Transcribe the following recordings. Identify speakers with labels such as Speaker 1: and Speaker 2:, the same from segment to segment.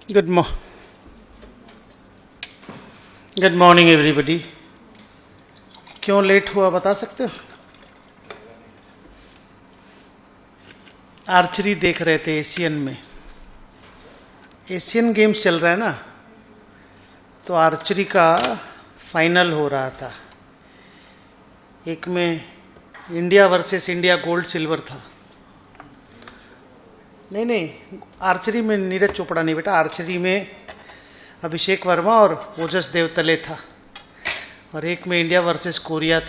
Speaker 1: Good morning everybody. क्यों late हुआ बता सकते हो? आर्चरी देख रहे थे एशियन में. एशियन गेम्स चल रहा है ना, तो आर्चरी का फाइनल हो रहा था. एक में India versus India gold silver था. नहीं, आर्चरी में नीरज चोपड़ा नहीं बेटा, आर्चरी में अभिषेक वर्मा और ओजस देवतले था. और एक में इंडिया वर्सेस कोरिया.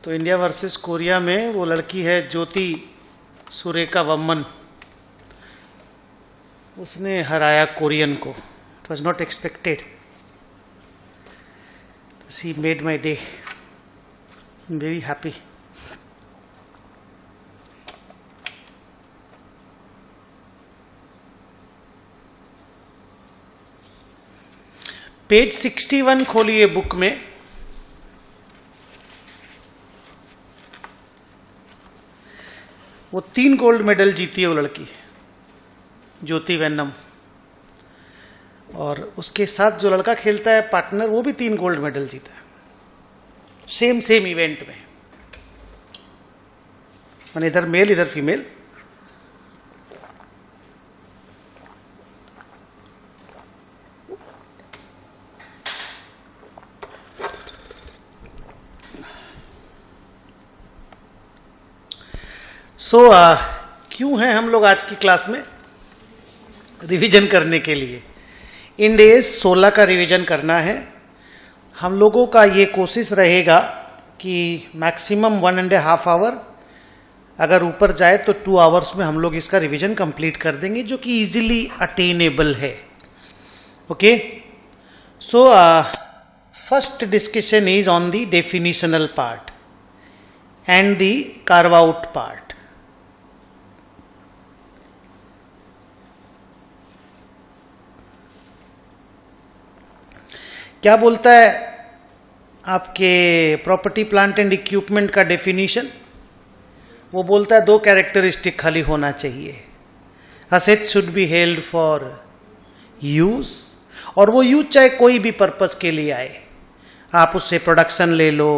Speaker 1: तो इंडिया वर्सेस कोरिया में वो लड़की है ज्योति सुरेखा वम्मन, उसने हराया कोरियन को. It was not expected. She made my day. Very happy. Page 61 खोलिए बुक में. वो 3 गोल्ड मेडल जीती है वो लड़की ज्योति वेन्नम, और उसके साथ जो लड़का खेलता है पार्टनर, वो भी 3 गोल्ड मेडल जीता है सेम इवेंट में. मैंने इधर मेल इधर फीमेल. क्यों हैं हम लोग आज की क्लास में? रिवीजन करने के लिए. इन डेज 16 का रिवीजन करना है. हम लोगों का ये कोशिश रहेगा कि मैक्सिमम 1.5 आवर, अगर ऊपर जाए तो 2 आवर्स में हम लोग इसका रिवीजन कंप्लीट कर देंगे, जो कि इजीली अटेनेबल है. Okay. So first discussion is on the definitional part and the carve out part. क्या बोलता है आपके प्रॉपर्टी प्लांट एंड इक्विपमेंट का डेफिनेशन? वो बोलता है 2 कैरेक्टरिस्टिक खाली होना चाहिए. Asset should be held for use, और वो यूज चाहे कोई भी पर्पस के लिए आए. आप उससे प्रोडक्शन ले लो,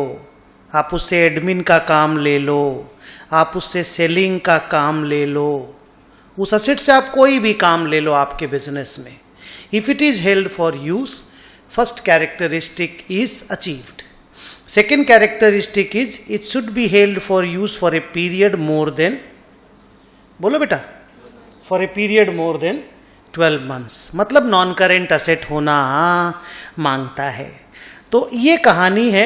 Speaker 1: आप उससे एडमिन का काम ले लो, आप उससे सेलिंग का काम ले लो. उस असेट से आप कोई भी काम ले लो आपके बिजनेस में. If it is held for use, first characteristic is achieved. Second characteristic is it should be held for use for a period more than, बोलो बेटा, for a period more than 12 months. मतलब non current asset होना मांगता है. तो ये कहानी है.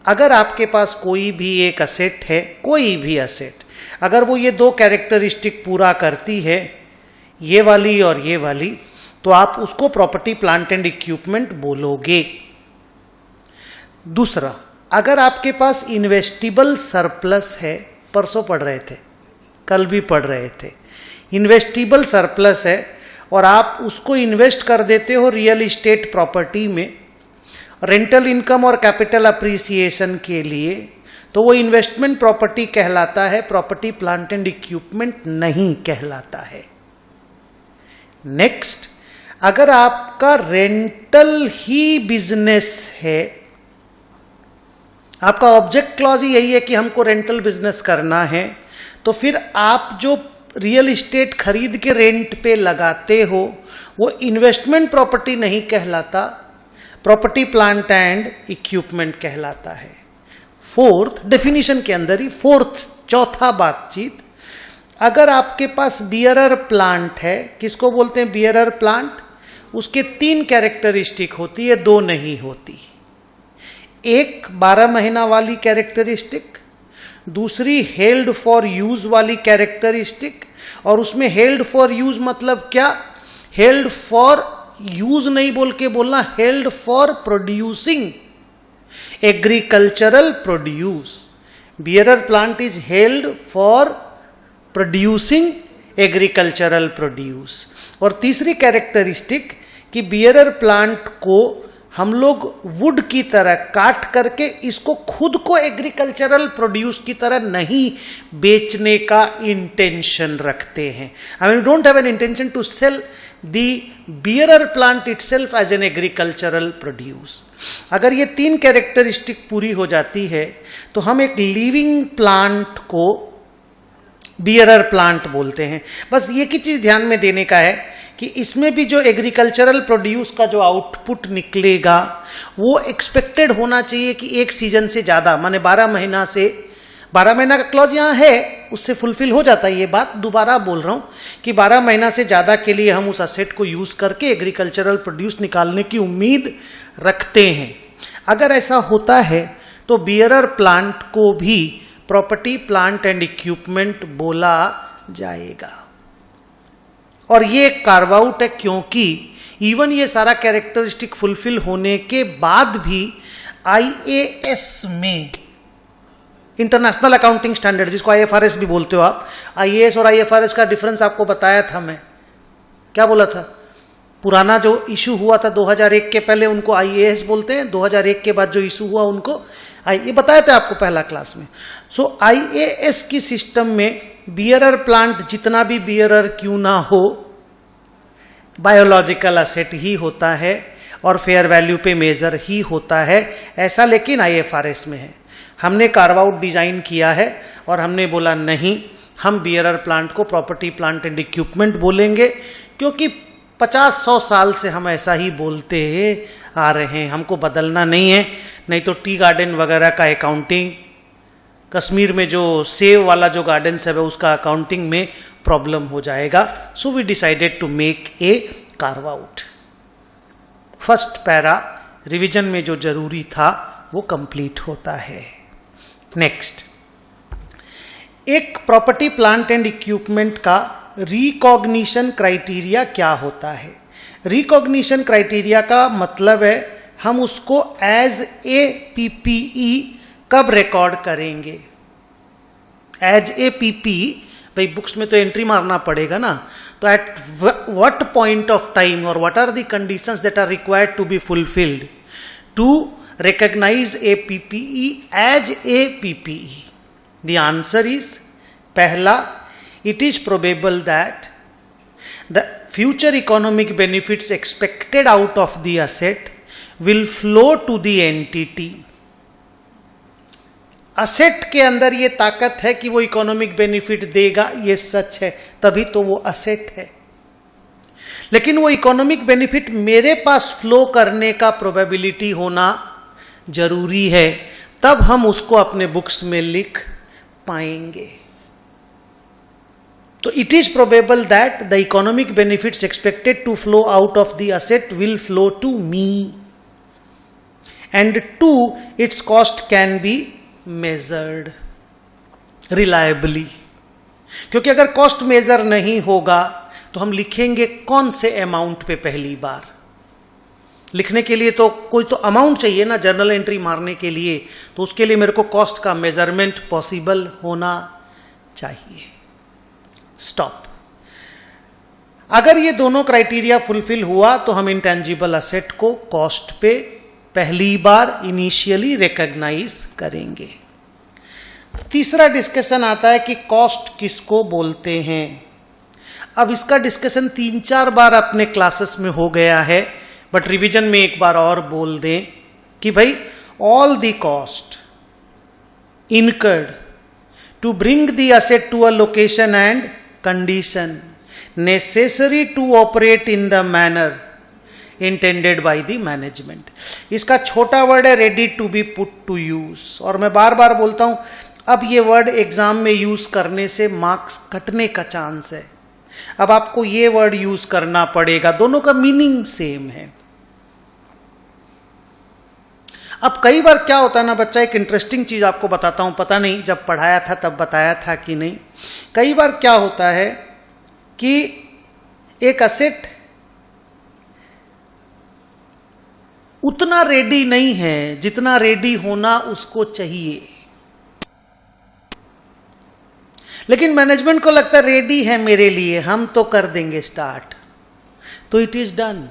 Speaker 1: अगर आपके पास कोई भी एक असेट है, कोई भी असेट, अगर वो ये 2 कैरेक्टरिस्टिक पूरा करती है, ये वाली और ये वाली, तो आप उसको प्रॉपर्टी प्लांट एंड इक्विपमेंट बोलोगे. दूसरा, अगर आपके पास इन्वेस्टिबल सरप्लस है, परसों पढ़ रहे थे, कल भी पढ़ रहे थे, इन्वेस्टिबल सरप्लस है और आप उसको इन्वेस्ट कर देते हो रियल इस्टेट प्रॉपर्टी में, रेंटल इनकम और कैपिटल अप्रिसिएशन के लिए, तो वो इन्वेस्टमेंट प्रॉपर्टी कहलाता है, प्रॉपर्टी प्लांट एंड इक्विपमेंट नहीं कहलाता है. नेक्स्ट, अगर आपका रेंटल ही बिजनेस है, आपका ऑब्जेक्ट क्लॉज ही यही है कि हमको रेंटल बिजनेस करना है, तो फिर आप जो रियल इस्टेट खरीद के रेंट पे लगाते हो वो इन्वेस्टमेंट प्रॉपर्टी नहीं कहलाता, प्रॉपर्टी प्लांट एंड इक्विपमेंट कहलाता है. फोर्थ डेफिनेशन के अंदर ही, फोर्थ चौथा बातचीत, अगर आपके पास बियरर प्लांट है, किसको बोलते हैं बियरर प्लांट? उसके 3 कैरेक्टरिस्टिक होती है, 2 नहीं होती. एक 12 महीना वाली कैरेक्टरिस्टिक, दूसरी हेल्ड फॉर यूज वाली कैरेक्टरिस्टिक. और उसमें हेल्ड फॉर यूज मतलब क्या? हेल्ड फॉर यूज नहीं बोल के बोलना, held for producing agricultural produce. Bearer plant is held for producing agricultural produce. और तीसरी कैरेक्टरिस्टिक कि बियरर प्लांट को हम लोग वुड की तरह काट करके इसको खुद को एग्रीकल्चरल प्रोड्यूस की तरह नहीं बेचने का इंटेंशन रखते हैं. I mean don't have an intention to sell the bearer plant itself as an agricultural produce. अगर ये 3 कैरेक्टरिस्टिक पूरी हो जाती है तो हम एक लिविंग प्लांट को बियरर प्लांट बोलते हैं. बस ये की चीज ध्यान में देने का है कि इसमें भी जो एग्रीकल्चरल प्रोड्यूस का जो आउटपुट निकलेगा वो एक्सपेक्टेड होना चाहिए कि एक सीजन से ज्यादा, माने 12 महीना का क्लॉज यहां है, उससे फुलफिल हो जाता है. ये बात दोबारा बोल रहा हूं कि 12 महीना से ज्यादा के लिए हम उस असेट को यूज करके एग्रीकल्चरल प्रोड्यूस निकालने की उम्मीद रखते हैं. अगर ऐसा होता है तो बियरर प्लांट को भी प्रॉपर्टी प्लांट एंड इक्विपमेंट बोला जाएगा. और ये कार्व आउट है क्योंकि इवन ये सारा कैरेक्टरिस्टिक फुलफिल होने के बाद भी आईएएस में, इंटरनेशनल अकाउंटिंग स्टैंडर्ड जिसको आईएफआरएस भी बोलते हो आप, आईएएस और आईएफआरएस का डिफरेंस आपको बताया था मैं. क्या बोला था? पुराना जो इशू हुआ था 2001 के पहले उनको आईएएस बोलते हैं, 2001 के बाद जो इशू हुआ उनको ये बताया था आपको पहला क्लास में. सो आईएएस की सिस्टम में बियरर प्लांट जितना भी बियरर क्यों ना हो बायोलॉजिकल असेट ही होता है और फेयर वैल्यू पे मेजर ही होता है. ऐसा लेकिन आईएफआरएस में है. हमने कार्व आउट डिजाइन किया है और हमने बोला नहीं, हम बियरर प्लांट को प्रॉपर्टी प्लांट एंड इक्विपमेंट बोलेंगे क्योंकि 50-100 साल से हम ऐसा ही बोलते आ रहे हैं, हमको बदलना नहीं है. नहीं तो टी गार्डन वगैरह का अकाउंटिंग, कश्मीर में जो सेव वाला जो गार्डन है उसका अकाउंटिंग में प्रॉब्लम हो जाएगा. So we decided to make a carve out. First para revision में जो जरूरी था वो कंप्लीट होता है. नेक्स्ट, एक प्रॉपर्टी प्लांट एंड इक्विपमेंट का रिकॉग्निशन क्राइटेरिया क्या होता है? रिकॉग्निशन क्राइटेरिया का मतलब है हम उसको एज ए पीपीई कब रिकॉर्ड करेंगे. एज ए पीपीई, भाई बुक्स में तो एंट्री मारना पड़ेगा ना, तो at what point of time और what are the conditions that are required to be fulfilled to recognize a PPE as a PPE? The answer is, पहला, it is probable that the future economic benefits expected out of the asset will flow to the entity. Asset के अंदर ये ताकत है कि वो economic benefit देगा, ये सच है, तभी तो वो असेट है. लेकिन वो इकोनॉमिक बेनिफिट मेरे पास फ्लो करने का प्रोबेबिलिटी होना जरूरी है, तब हम उसको अपने बुक्स में लिख पाएंगे. तो it is probable that the economic benefits expected to flow out of the asset will flow to me, and to its cost can be measured reliably. क्योंकि अगर कॉस्ट मेजर नहीं होगा तो हम लिखेंगे कौन से अमाउंट पे? पहली बार लिखने के लिए तो कोई तो अमाउंट चाहिए ना जर्नल एंट्री मारने के लिए, तो उसके लिए मेरे को कॉस्ट का मेजरमेंट पॉसिबल होना चाहिए. स्टॉप. अगर ये दोनों क्राइटेरिया फुलफिल हुआ तो हम इंटेंजिबल असेट को कॉस्ट पे पहली बार इनिशियली रिकॉग्नाइज करेंगे. तीसरा डिस्कशन आता है कि कॉस्ट किसको बोलते हैं. अब इसका डिस्कशन 3-4 बार अपने क्लासेस में हो गया है, बट रिवीजन में एक बार और बोल दें कि भाई all the cost incurred to bring the asset to a location and condition necessary to operate in the manner intended by the management. इसका छोटा वर्ड है ready to be put to use. और मैं बार बार बोलता हूं, अब ये वर्ड एग्जाम में यूज करने से मार्क्स कटने का चांस है. अब आपको ये वर्ड यूज करना पड़ेगा, दोनों का मीनिंग सेम है. अब कई बार क्या होता है ना बच्चा, एक इंटरेस्टिंग चीज आपको बताता हूं, पता नहीं जब पढ़ाया था तब बताया था कि नहीं. कई बार क्या होता है कि एक असेट उतना रेडी नहीं है जितना रेडी होना उसको चाहिए, लेकिन मैनेजमेंट को लगता है रेडी है मेरे लिए, हम तो कर देंगे स्टार्ट, तो it is done.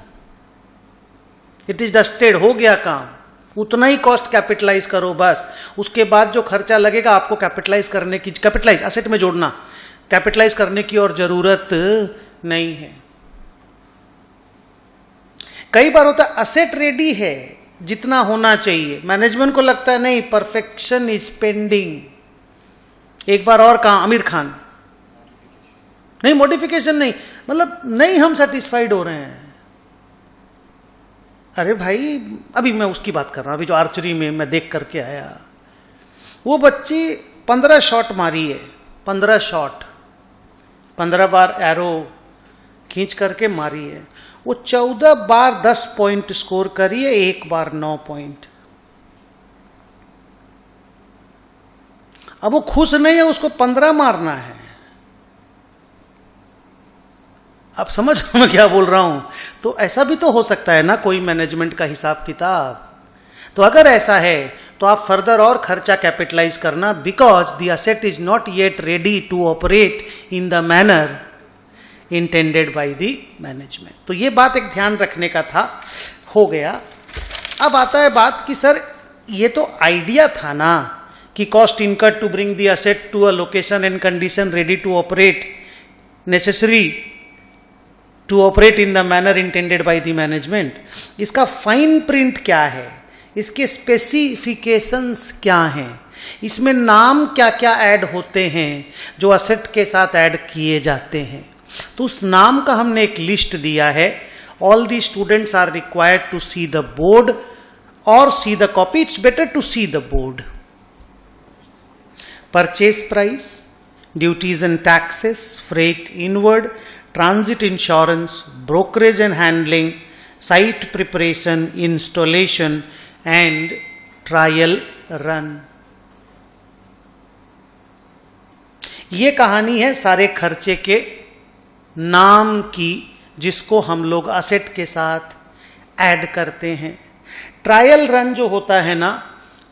Speaker 1: It is dusted, हो गया काम, उतना ही कॉस्ट कैपिटलाइज करो बस। उसके बाद जो खर्चा लगेगा आपको कैपिटलाइज करने की, कैपिटलाइज असेट में जोड़ना, कैपिटलाइज करने की और जरूरत नहीं है। कई बार होता है असेट रेडी है जितना होना चाहिए, मैनेजमेंट को लगता है नहीं परफेक्शन इज पेंडिंग, एक बार और कहा आमिर खान, नहीं मॉडिफिकेशन नहीं, मतलब नहीं हम सेटिस्फाइड हो रहे हैं। अरे भाई अभी मैं उसकी बात कर रहा हूं, अभी जो आर्चरी में मैं देख करके आया, वो बच्ची 15 शॉट मारी है, 15 शॉट, 15 बार एरो खींच करके मारी है, वो 14 बार 10 पॉइंट स्कोर करी है, एक बार 9 पॉइंट। अब वो खुश नहीं है, उसको 15 मारना है। आप समझ रहे मैं क्या बोल रहा हूं? तो ऐसा भी तो हो सकता है ना कोई मैनेजमेंट का हिसाब किताब। तो अगर ऐसा है तो आप फर्दर और खर्चा कैपिटलाइज करना, because the asset is not yet ready to operate in the manner intended by the management. तो ये बात एक ध्यान रखने का था, हो गया। अब आता है बात कि सर ये तो आइडिया था ना कि cost incurred to bring the asset to a location and condition ready to operate, necessary to operate in the manner intended by the management. इसका फाइन प्रिंट क्या है, इसके स्पेसिफिकेशंस क्या हैं, इसमें नाम क्या क्या ऐड होते हैं जो असेट के साथ ऐड किए जाते हैं। तो उस नाम का हमने एक लिस्ट दिया है। All the students are required to see the board और see the copy, it's better to see the board. Purchase price, duties and taxes, freight inward, transit insurance, brokerage and handling, site preparation, installation and trial run. ये कहानी है सारे खर्चे के नाम की, जिसको हम लोग असेट के साथ ऐड करते हैं। ट्रायल रन जो होता है ना,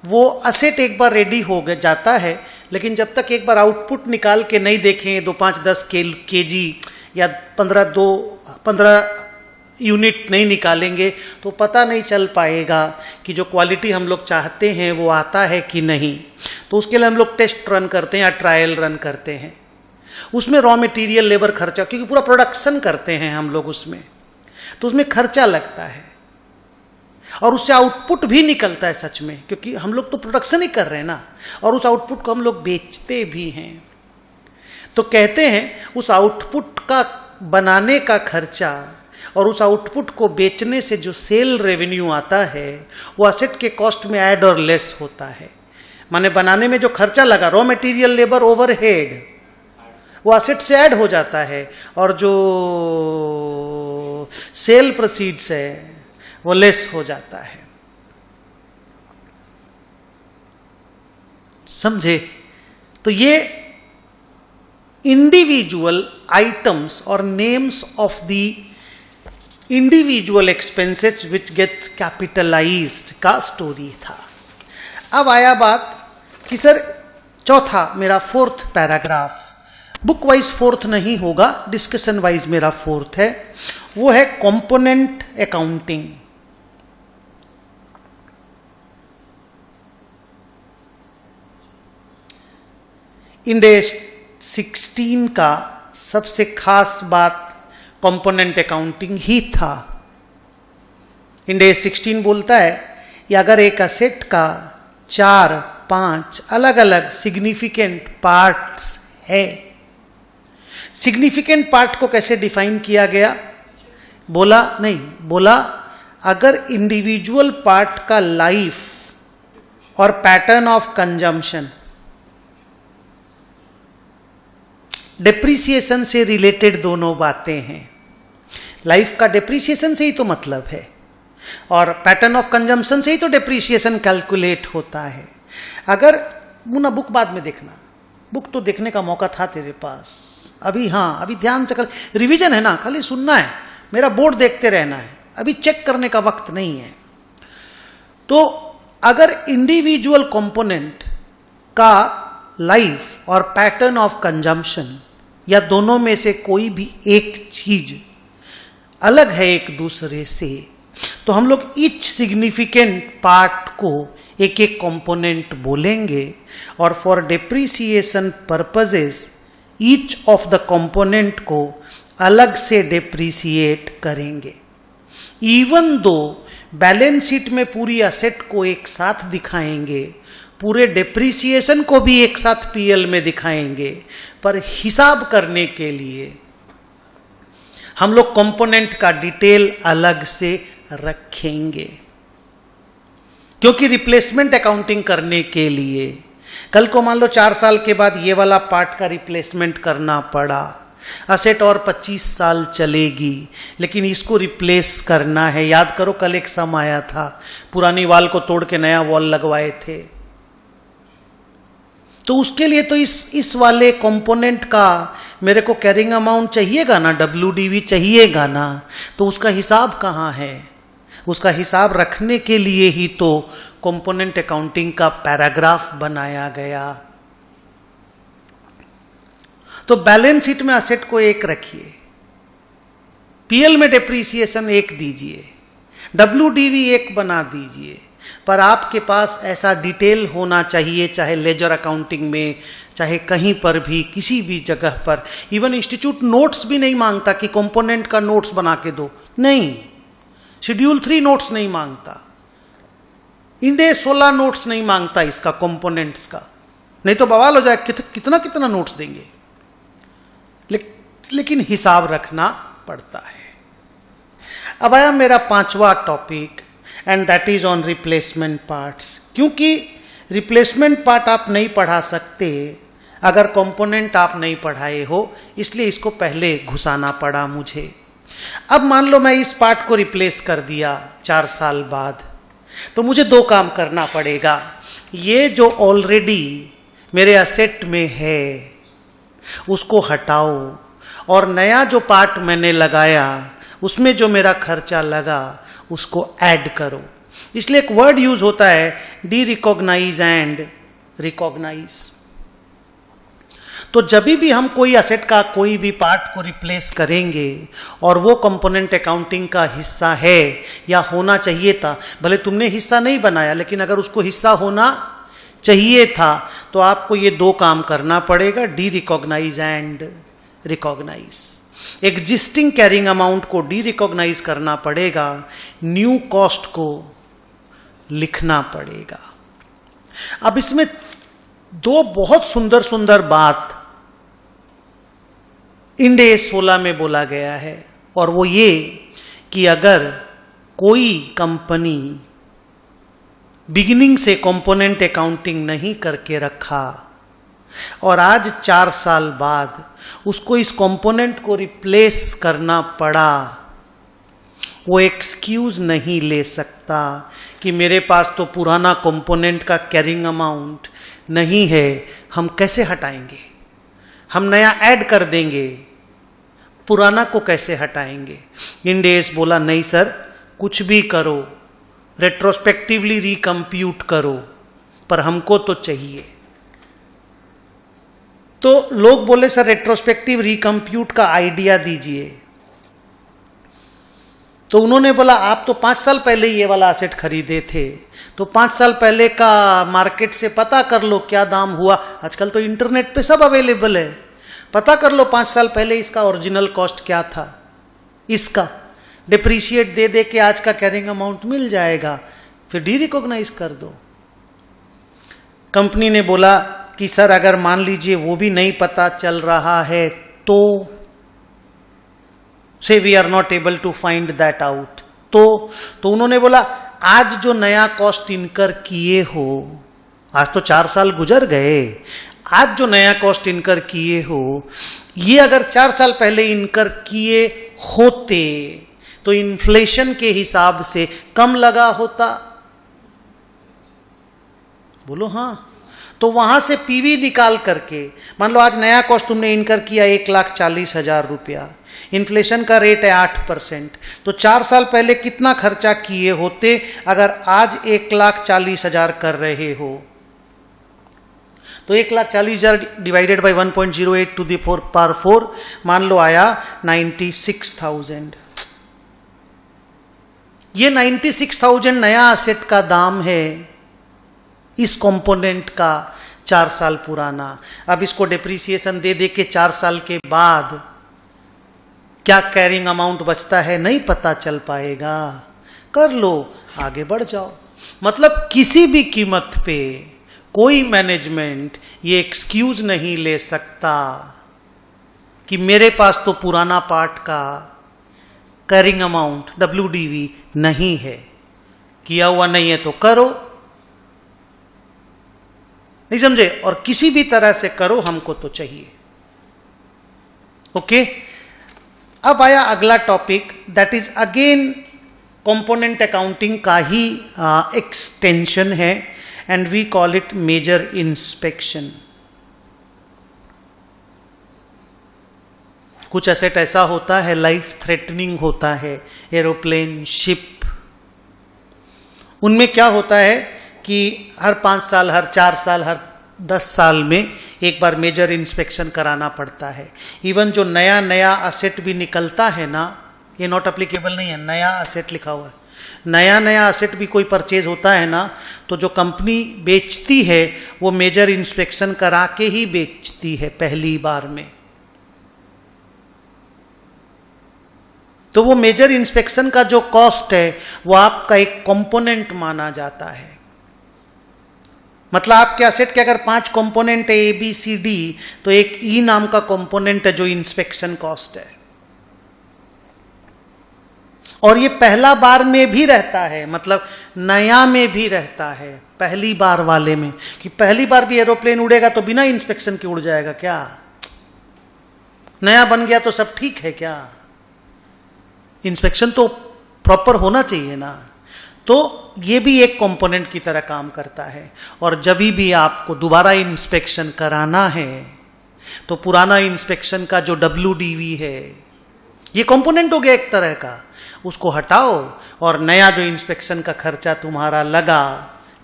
Speaker 1: वो असेट एक बार रेडी हो जाता है, लेकिन जब तक एक बार आउटपुट निकाल के नहीं देखें, 2, 5, 10 केजी या 15 यूनिट नहीं निकालेंगे तो पता नहीं चल पाएगा कि जो क्वालिटी हम लोग चाहते हैं वो आता है कि नहीं। तो उसके लिए हम लोग टेस्ट रन करते हैं या ट्रायल रन करते हैं। उसमें रॉ मटेरियल, लेबर खर्चा, क्योंकि पूरा प्रोडक्शन करते हैं हम लोग उसमें, तो उसमें खर्चा लगता है और उससे आउटपुट भी निकलता है सच में, क्योंकि हम लोग तो प्रोडक्शन ही कर रहे हैं ना, और उस आउटपुट को हम लोग बेचते भी हैं। तो कहते हैं उस आउटपुट का बनाने का खर्चा और उस आउटपुट को बेचने से जो सेल रेवेन्यू आता है वो असेट के कॉस्ट में ऐड और लेस होता है। माने बनाने में जो खर्चा लगा, रॉ मटेरियल, लेबर, ओवरहेड, वो असेट से ऐड हो जाता है, और जो सेल प्रोसीड्स है वो लेस हो जाता है। समझे? तो ये इंडिविजुअल आइटम्स और names of the individual expenses which gets capitalized का स्टोरी था। अब आया बात कि सर चौथा मेरा 4th paragraph, book wise 4th नहीं होगा, डिस्कशन वाइज मेरा 4th है, वो है कंपोनेंट अकाउंटिंग। इंडेक्स 16 का सबसे खास बात कंपोनेंट अकाउंटिंग ही था। इंडेक्स 16 बोलता है कि अगर एक असेट का 4-5 अलग अलग सिग्निफिकेंट पार्ट्स है। सिग्निफिकेंट पार्ट को कैसे डिफाइन किया गया? बोला अगर इंडिविजुअल पार्ट का लाइफ और पैटर्न ऑफ कंजम्पशन डेप्रीसिएशन से रिलेटेड दोनों बातें हैं। लाइफ का डेप्रीसिएशन से ही तो मतलब है, और पैटर्न ऑफ कंजम्पशन से ही तो डेप्रीसिएशन कैलकुलेट होता है। अगर मुन्ना बुक बाद में देखना, बुक तो देखने का मौका था तेरे पास अभी, हाँ अभी ध्यान से कर, रिवीजन है ना, खाली सुनना है, मेरा बोर्ड देखते रहना है, अभी चेक करने का वक्त नहीं है। तो अगर इंडिविजुअल कंपोनेंट का लाइफ और पैटर्न ऑफ कंजम्पशन या दोनों में से कोई भी एक चीज अलग है एक दूसरे से, तो हम लोग ईच सिग्निफिकेंट पार्ट को एक एक कंपोनेंट बोलेंगे और for depreciation purposes each of the component को अलग से डेप्रिसिएट करेंगे। इवन दो बैलेंस शीट में पूरी असेट को एक साथ दिखाएंगे, पूरे डेप्रिसिएशन को भी एक साथ पीएल में दिखाएंगे, पर हिसाब करने के लिए हम लोग कंपोनेंट का डिटेल अलग से रखेंगे। क्योंकि रिप्लेसमेंट अकाउंटिंग करने के लिए कल को मान लो 4 साल के बाद ये वाला पार्ट का रिप्लेसमेंट करना पड़ा, असेट और 25 साल चलेगी, लेकिन इसको रिप्लेस करना है। याद करो कल एक सम आया था, पुरानी वॉल को तोड़ के नया वॉल लगवाए थे, तो उसके लिए तो इस वाले कंपोनेंट का मेरे को कैरिंग अमाउंट चाहिएगा ना, WDV चाहिएगा ना, तो उसका हिसाब कहाँ है? उसका हिसाब रखने के लिए ही तो कंपोनेंट अकाउंटिंग का पैराग्राफ बनाया गया। तो बैलेंस शीट में असेट को एक रखिए, पीएल में डेप्रीसिएशन एक दीजिए, WDV एक बना दीजिए, पर आपके पास ऐसा डिटेल होना चाहिए, चाहे लेजर अकाउंटिंग में, चाहे कहीं पर भी, किसी भी जगह पर। इवन इंस्टीट्यूट नोट्स भी नहीं मांगता कि कंपोनेंट का नोट्स बना के दो, नहीं। शेड्यूल 3 नोट्स नहीं मांगता, इंड AS 16 नोट्स नहीं मांगता इसका, कंपोनेंट्स का, नहीं तो बवाल हो जाए कितना कितना नोट्स देंगे। लेकिन हिसाब रखना पड़ता है। अब आया मेरा 5वां topic, and that is on replacement parts. क्योंकि रिप्लेसमेंट पार्ट आप नहीं पढ़ा सकते अगर कंपोनेंट आप नहीं पढ़ाए हो, इसलिए इसको पहले घुसाना पड़ा मुझे। अब मान लो मैं इस पार्ट को रिप्लेस कर दिया 4 साल बाद, तो मुझे 2 काम करना पड़ेगा। ये जो ऑलरेडी मेरे असेट में है उसको हटाओ, और नया जो पार्ट मैंने लगाया उसमें जो मेरा खर्चा लगा उसको ऐड करो। इसलिए एक वर्ड यूज होता है डी रिकॉग्नाइज एंड रिकॉग्नाइज। तो जब भी हम कोई असेट का कोई भी पार्ट को रिप्लेस करेंगे और वो कंपोनेंट अकाउंटिंग का हिस्सा है या होना चाहिए था, भले तुमने हिस्सा नहीं बनाया, लेकिन अगर उसको हिस्सा होना चाहिए था तो आपको ये 2 काम करना पड़ेगा, derecognize and recognize. Existing carrying amount को डी रिकॉग्नाइज करना पड़ेगा, न्यू कॉस्ट को लिखना पड़ेगा। अब इसमें 2 बहुत सुंदर सुंदर बात इंड AS 16 में बोला गया है, और वो ये कि अगर कोई कंपनी बिगिनिंग से कंपोनेंट अकाउंटिंग नहीं करके रखा और आज 4 साल बाद उसको इस कंपोनेंट को रिप्लेस करना पड़ा, वो एक्सक्यूज नहीं ले सकता कि मेरे पास तो पुराना कंपोनेंट का कैरिंग अमाउंट नहीं है, हम कैसे हटाएंगे, हम नया ऐड कर देंगे, पुराना को कैसे हटाएंगे। इंड AS बोला नहीं सर, कुछ भी करो, रेट्रोस्पेक्टिवली रिकम्प्यूट करो, पर हमको तो चाहिए। तो लोग बोले सर रेट्रोस्पेक्टिव रिकम्प्यूट का आइडिया दीजिए, तो उन्होंने बोला आप तो 5 साल पहले ये वाला एसेट खरीदे थे, तो 5 साल पहले का मार्केट से पता कर लो क्या दाम हुआ। आजकल तो इंटरनेट पे सब अवेलेबल है, पता कर लो 5 साल पहले इसका ओरिजिनल कॉस्ट क्या था, इसका डिप्रीशिएट दे दे के आज का कैरिंग अमाउंट मिल जाएगा, फिर डी रिकॉग्नाइज कर दो। कंपनी ने बोला कि सर अगर मान लीजिए वो भी नहीं पता चल रहा है तो से we are not able to find that out, तो उन्होंने बोला आज जो नया कॉस्ट इनकर किए हो, आज तो 4 साल गुजर गए, आज जो नया कॉस्ट इनकर किए हो ये अगर 4 साल पहले इनकर किए होते तो इन्फ्लेशन के हिसाब से कम लगा होता। बोलो हाँ। तो वहां से पीवी निकाल करके मान लो आज नया कॉस्ट तुमने इनकर किया 1,40,000 रुपया, इन्फ्लेशन का रेट है 8%, तो 4 साल पहले कितना खर्चा किए होते अगर आज 1,40,000 कर रहे हो, तो 1,40,000 divided by 1.08 to the power 4 मान लो आया 96,000। ये 96,000 नया असेट का दाम है इस कंपोनेंट का 4 साल पुराना। अब इसको डिप्रिसिएशन दे दे के 4 साल के बाद क्या कैरिंग अमाउंट बचता है नहीं पता चल पाएगा। कर लो, आगे बढ़ जाओ। मतलब किसी भी कीमत पे कोई मैनेजमेंट ये एक्सक्यूज नहीं ले सकता कि मेरे पास तो पुराना पार्ट का कैरिंग अमाउंट WDV नहीं है, किया हुआ नहीं है तो करो, नहीं समझे, और किसी भी तरह से करो, हमको तो चाहिए। ओके, अब आया अगला topic, that is again component accounting का ही एक्सटेंशन है and we call it major inspection. कुछ एसेट ऐसा होता है लाइफ थ्रेटनिंग होता है, एरोप्लेन, शिप, उनमें क्या होता है कि हर 5 साल, हर 4 साल, हर 10 साल में एक बार मेजर इंस्पेक्शन कराना पड़ता है। इवन जो नया नया असेट भी निकलता है ना, ये नॉट अप्लीकेबल नहीं है, नया असेट लिखा हुआ है, नया नया असेट भी कोई परचेज होता है ना, तो जो कंपनी बेचती है वो मेजर इंस्पेक्शन करा के ही बेचती है पहली बार में। तो वो मेजर इंस्पेक्शन का जो कॉस्ट है वो आपका एक कंपोनेंट माना जाता है। मतलब आपके असेट के अगर 5 कंपोनेंट है ABCD, तो एक E नाम का कंपोनेंट है जो इंस्पेक्शन कॉस्ट है, और ये पहला बार में भी रहता है, मतलब नया में भी रहता है, पहली बार वाले में, कि पहली बार भी एरोप्लेन उड़ेगा तो बिना इंस्पेक्शन के उड़ जाएगा क्या? नया बन गया तो सब ठीक है क्या? इंस्पेक्शन तो प्रॉपर होना चाहिए ना। तो ये भी एक कंपोनेंट की तरह काम करता है, और जब भी आपको दोबारा इंस्पेक्शन कराना है तो पुराना इंस्पेक्शन का जो WDV है, ये कंपोनेंट हो गया एक तरह का, उसको हटाओ और नया जो इंस्पेक्शन का खर्चा तुम्हारा लगा,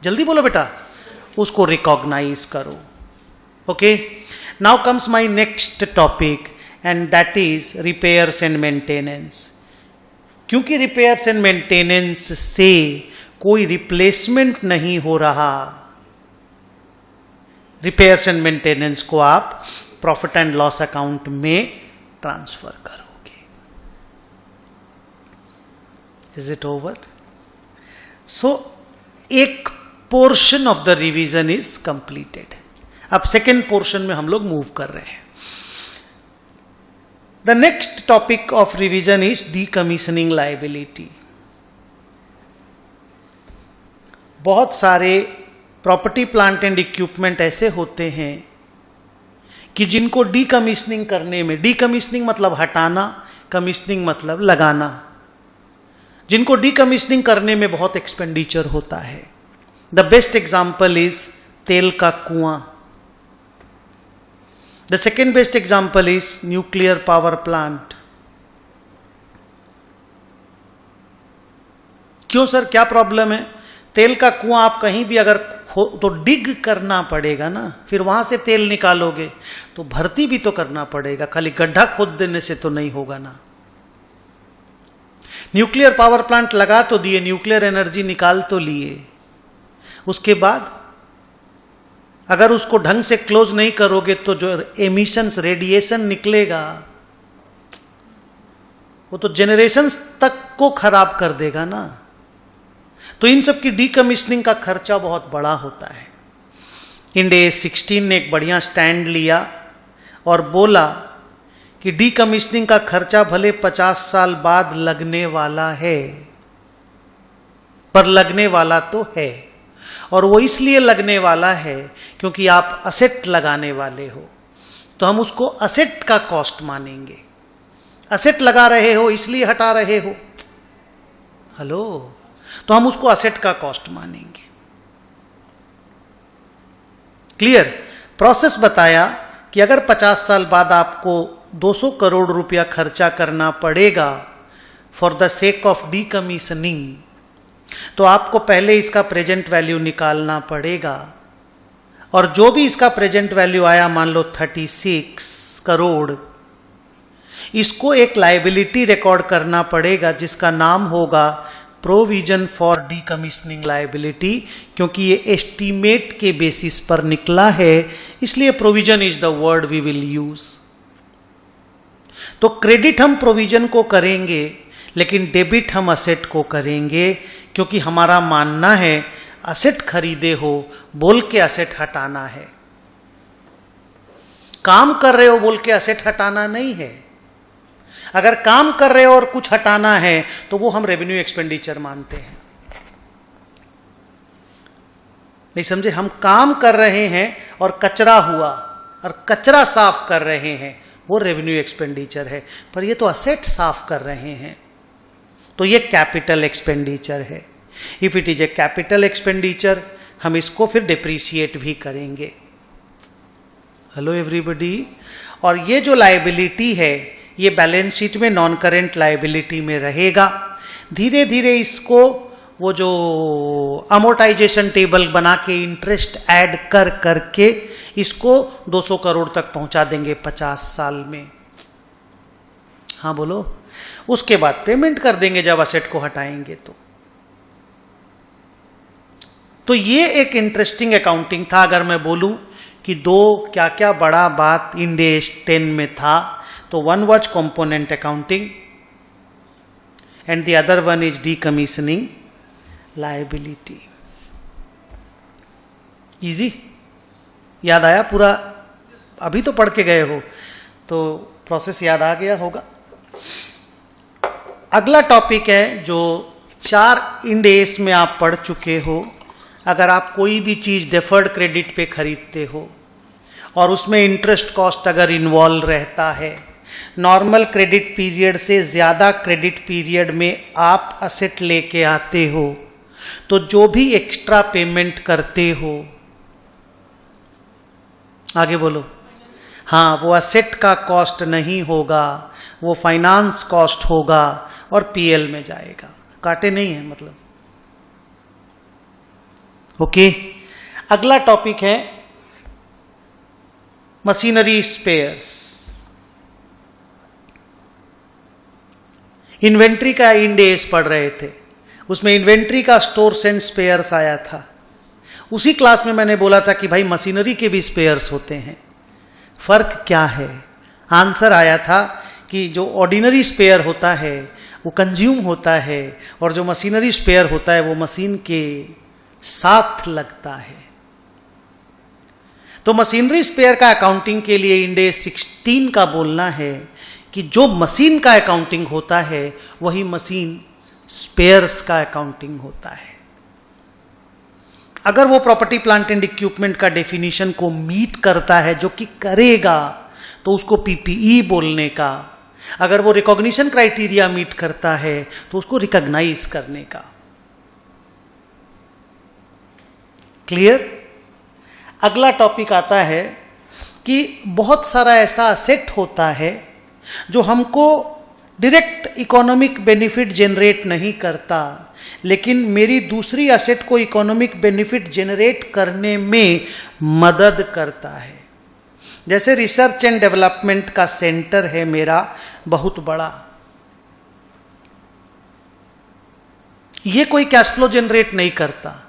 Speaker 1: जल्दी बोलो बेटा, उसको रिकॉग्नाइज करो। Okay, now comes my next topic and that is repairs and maintenance. क्योंकि रिपेयर्स एंड मेंटेनेंस से कोई रिप्लेसमेंट नहीं हो रहा, रिपेयर्स एंड मेंटेनेंस को आप प्रॉफिट एंड लॉस अकाउंट में ट्रांसफर करोगे। Is it over? सो एक portion of the revision is completed. अब सेकेंड पोर्शन में हम लोग मूव कर रहे हैं। The next topic of revision is decommissioning liability. बहुत सारे प्रॉपर्टी, प्लांट एंड इक्विपमेंट ऐसे होते हैं कि जिनको डीकमीशनिंग करने में, डीकमीशनिंग मतलब हटाना, कमीशनिंग मतलब लगाना, जिनको डीकमीशनिंग करने में बहुत एक्सपेंडिचर होता है। द बेस्ट एग्जाम्पल इज तेल का कुआं। The second best example is nuclear power plant. क्यों सर, क्या प्रॉब्लम है? तेल का कुआं आप कहीं भी अगर तो डिग करना पड़ेगा ना, फिर वहां से तेल निकालोगे तो भर्ती भी तो करना पड़ेगा, खाली गड्ढा खोद देने से तो नहीं होगा ना। न्यूक्लियर पावर प्लांट लगा तो दिए, न्यूक्लियर एनर्जी निकाल तो लिए, उसके बाद अगर उसको ढंग से क्लोज नहीं करोगे तो जो एमिशंस, रेडिएशन निकलेगा वो तो जनरेशंस तक को खराब कर देगा ना। तो इन सब की डीकमीशनिंग का खर्चा बहुत बड़ा होता है। इंडिया 16 ने एक बढ़िया स्टैंड लिया और बोला कि डीकमीशनिंग का खर्चा भले 50 साल बाद लगने वाला है, पर लगने वाला तो है, और वो इसलिए लगने वाला है क्योंकि आप असेट लगाने वाले हो, तो हम उसको असेट का कॉस्ट मानेंगे। असेट लगा रहे हो इसलिए हटा रहे हो, हेलो, तो हम उसको असेट का कॉस्ट मानेंगे। क्लियर? प्रोसेस बताया कि अगर 50 साल बाद आपको 200 करोड़ रुपया खर्चा करना पड़ेगा for the sake of decommissioning, तो आपको पहले इसका प्रेजेंट वैल्यू निकालना पड़ेगा, और जो भी इसका प्रेजेंट वैल्यू आया, मान लो 36 करोड़, इसको एक लायबिलिटी रिकॉर्ड करना पड़ेगा जिसका नाम होगा प्रोविजन फॉर डीकमीशनिंग लायबिलिटी, क्योंकि ये एस्टीमेट के बेसिस पर निकला है, इसलिए provision is the word we will use. तो क्रेडिट हम प्रोविजन को करेंगे, लेकिन डेबिट हम असेट को करेंगे, क्योंकि हमारा मानना है असेट खरीदे हो बोल के असेट हटाना है, काम कर रहे हो बोल के असेट हटाना नहीं है। अगर काम कर रहे हो और कुछ हटाना है तो वो हम रेवेन्यू एक्सपेंडिचर मानते हैं। नहीं समझे? हम काम कर रहे हैं और कचरा हुआ और कचरा साफ कर रहे हैं, वो रेवेन्यू एक्सपेंडिचर है, पर ये तो असेट साफ कर रहे हैं, तो ये कैपिटल एक्सपेंडिचर है। If it is a capital expenditure, हम इसको फिर डिप्रिशिएट भी करेंगे। Hello everybody. और ये जो लायबिलिटी है ये बैलेंस शीट में नॉन करेंट लायबिलिटी में रहेगा। धीरे धीरे इसको वो जो अमोर्टाइजेशन टेबल बना के इंटरेस्ट ऐड कर करके इसको 200 करोड़ तक पहुंचा देंगे 50 साल में। हाँ बोलो। उसके बाद पेमेंट कर देंगे जब असेट को हटाएंगे तो ये एक इंटरेस्टिंग अकाउंटिंग था। अगर मैं बोलूं कि दो क्या क्या बड़ा बात इंड AS 10 में था, तो one was component accounting and the other one is decommissioning liability. Easy याद आया पूरा? अभी तो पढ़ के गए हो तो प्रोसेस याद आ गया होगा। अगला टॉपिक है जो 4 इंड AS में आप पढ़ चुके हो। अगर आप कोई भी चीज डेफर्ड क्रेडिट पे खरीदते हो और उसमें इंटरेस्ट कॉस्ट अगर इन्वॉल्व रहता है, नॉर्मल क्रेडिट पीरियड से ज्यादा क्रेडिट पीरियड में आप असेट लेके आते हो, तो जो भी एक्स्ट्रा पेमेंट करते हो, आगे बोलो, हाँ, वो असेट का कॉस्ट नहीं होगा, वो फाइनेंस कॉस्ट होगा और पीएल में जाएगा। काटे नहीं है मतलब। ओके। अगला टॉपिक है मशीनरी स्पेयर्स। इन्वेंट्री का इंड AS पढ़ रहे थे, उसमें इन्वेंट्री का स्टोर्स एंड स्पेयर्स आया था। उसी क्लास में मैंने बोला था कि भाई मशीनरी के भी स्पेयर्स होते हैं, फर्क क्या है? आंसर आया था कि जो ऑर्डिनरी स्पेयर होता है वो कंज्यूम होता है और जो मशीनरी स्पेयर होता है वो मशीन के साथ लगता है। तो मशीनरी स्पेयर का अकाउंटिंग के लिए इंड AS 16 का बोलना है कि जो मशीन का अकाउंटिंग होता है वही मशीन स्पेयर्स का अकाउंटिंग होता है। अगर वो प्रॉपर्टी प्लांट एंड इक्विपमेंट का डेफिनेशन को मीट करता है, जो कि करेगा, तो उसको PPE बोलने का। अगर वो रिकॉग्निशन क्राइटेरिया मीट करता है तो उसको रिकॉग्नाइज करने का। क्लियर? अगला टॉपिक आता है कि बहुत सारा ऐसा असेट होता है जो हमको डायरेक्ट इकोनॉमिक बेनिफिट जनरेट नहीं करता, लेकिन मेरी दूसरी असेट को इकोनॉमिक बेनिफिट जनरेट करने में मदद करता है। जैसे रिसर्च एंड डेवलपमेंट का सेंटर है मेरा बहुत बड़ा, ये कोई कैश फ्लो जनरेट नहीं करता,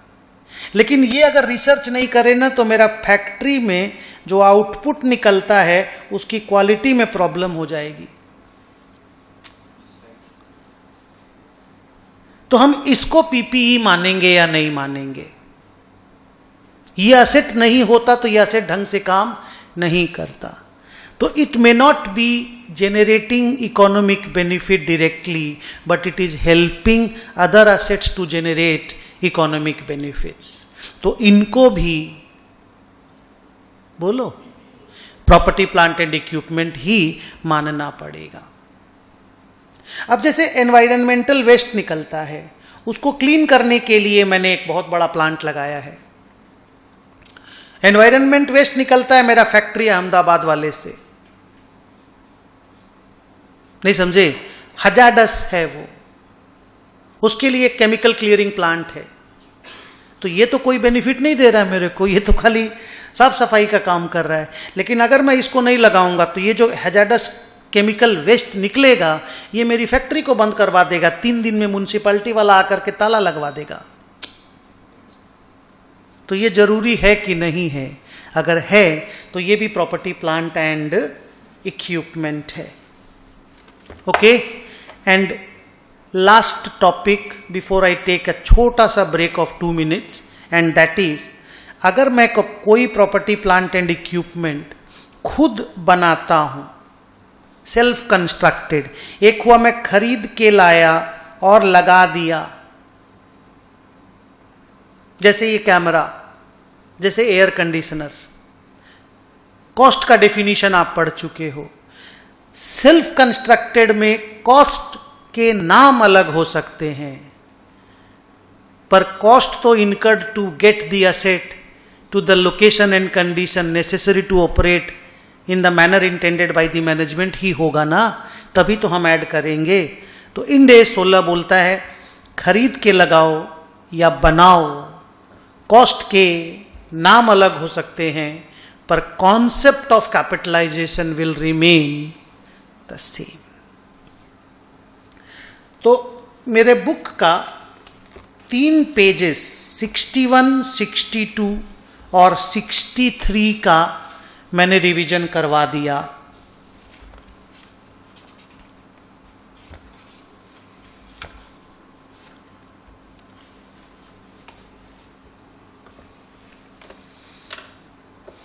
Speaker 1: लेकिन ये अगर रिसर्च नहीं करे ना तो मेरा फैक्ट्री में जो आउटपुट निकलता है उसकी क्वालिटी में प्रॉब्लम हो जाएगी। तो हम इसको PPE मानेंगे या नहीं मानेंगे? ये असेट नहीं होता तो ये असेट ढंग से काम नहीं करता। तो it may not be generating economic benefit directly, but it is helping other assets to generate economic benefits. तो इनको भी बोलो प्रॉपर्टी प्लांट एंड इक्विपमेंट ही मानना पड़ेगा। अब जैसे एनवायरमेंटल वेस्ट निकलता है, उसको क्लीन करने के लिए मैंने एक बहुत बड़ा प्लांट लगाया है। एनवायरमेंट वेस्ट निकलता है मेरा फैक्ट्री अहमदाबाद वाले से, नहीं समझे, हजार्डस है वो, उसके लिए केमिकल क्लियरिंग प्लांट है। तो ये तो कोई बेनिफिट नहीं दे रहा है मेरे को, ये तो खाली साफ सफाई का काम कर रहा है। लेकिन अगर मैं इसको नहीं लगाऊंगा तो ये जो हजार्डस केमिकल वेस्ट निकलेगा, ये मेरी फैक्ट्री को बंद करवा देगा, 3 दिन में म्युनिसिपैलिटी वाला आकर के ताला लगवा देगा। तो ये जरूरी है कि नहीं है? अगर है तो ये भी प्रॉपर्टी प्लांट एंड इक्विपमेंट है। Okay, and last topic before I take a छोटा सा break of 2 minutes, and that is, अगर मैं कोई प्रॉपर्टी प्लांट एंड इक्विपमेंट खुद बनाता हूं, सेल्फ कंस्ट्रक्टेड, एक हुआ मैं खरीद के लाया और लगा दिया, जैसे ये कैमरा, जैसे एयर कंडीशनर्स, कॉस्ट का डेफिनेशन आप पढ़ चुके हो। सेल्फ कंस्ट्रक्टेड में कॉस्ट के नाम अलग हो सकते हैं, पर कॉस्ट तो incurred to get the asset to the location and condition necessary to operate in the manner intended by the management ही होगा ना, तभी तो हम ऐड करेंगे। तो इंड AS 16 बोलता है खरीद के लगाओ या बनाओ, कॉस्ट के नाम अलग हो सकते हैं, पर concept of capitalization will remain the same. तो मेरे बुक का 3 पेजेस 61, 62 और 63 का मैंने रिवीजन करवा दिया।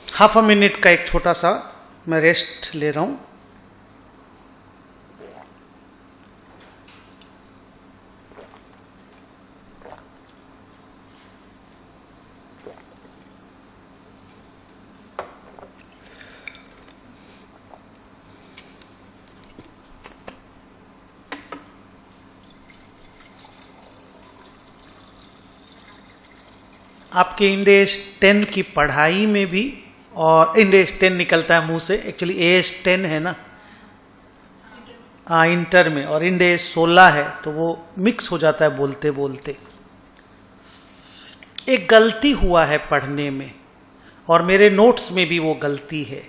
Speaker 1: हाफ अ मिनट का एक छोटा सा मैं रेस्ट ले रहा हूं। आपके इंड AS 10 की पढ़ाई में भी, और इंड AS 10 निकलता है मुंह से, एक्चुअली AS 10 है ना इंटर में, और इंड AS 16 है, तो वो मिक्स हो जाता है बोलते बोलते। एक गलती हुआ है पढ़ने में, और मेरे नोट्स में भी वो गलती है।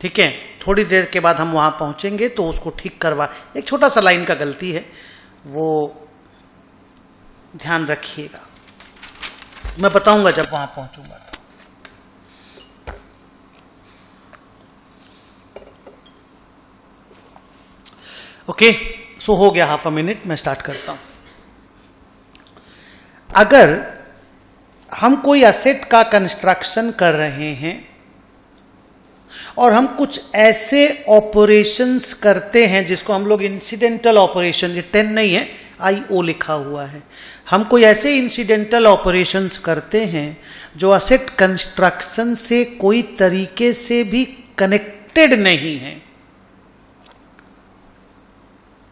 Speaker 1: ठीक है, थोड़ी देर के बाद हम वहां पहुंचेंगे तो उसको ठीक करवा, एक छोटा सा लाइन का गलती है, वो ध्यान रखिएगा, मैं बताऊंगा जब वहां पहुंचूंगा। ओके, सो हो गया हाफ अ मिनट, मैं स्टार्ट करता हूं। अगर हम कोई एसेट का कंस्ट्रक्शन कर रहे हैं और हम कुछ ऐसे ऑपरेशंस करते हैं जिसको हम लोग इंसिडेंटल ऑपरेशन, ये 10 नहीं है, IO लिखा हुआ है, हम कोई ऐसे इंसिडेंटल ऑपरेशंस करते हैं जो एसेट कंस्ट्रक्शन से कोई तरीके से भी कनेक्टेड नहीं है,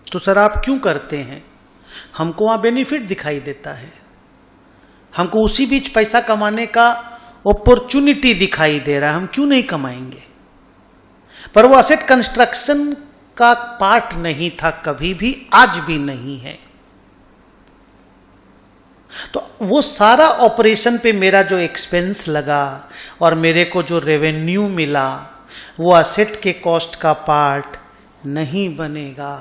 Speaker 1: तो सर आप क्यों करते हैं? हमको वहां बेनिफिट दिखाई देता है, हमको उसी बीच पैसा कमाने का अपॉर्चुनिटी दिखाई दे रहा है, हम क्यों नहीं कमाएंगे? पर वो एसेट कंस्ट्रक्शन का पार्ट नहीं था कभी भी, आज भी नहीं है। तो वो सारा ऑपरेशन पे मेरा जो एक्सपेंस लगा और मेरे को जो रेवेन्यू मिला, वो एसेट के कॉस्ट का पार्ट नहीं बनेगा,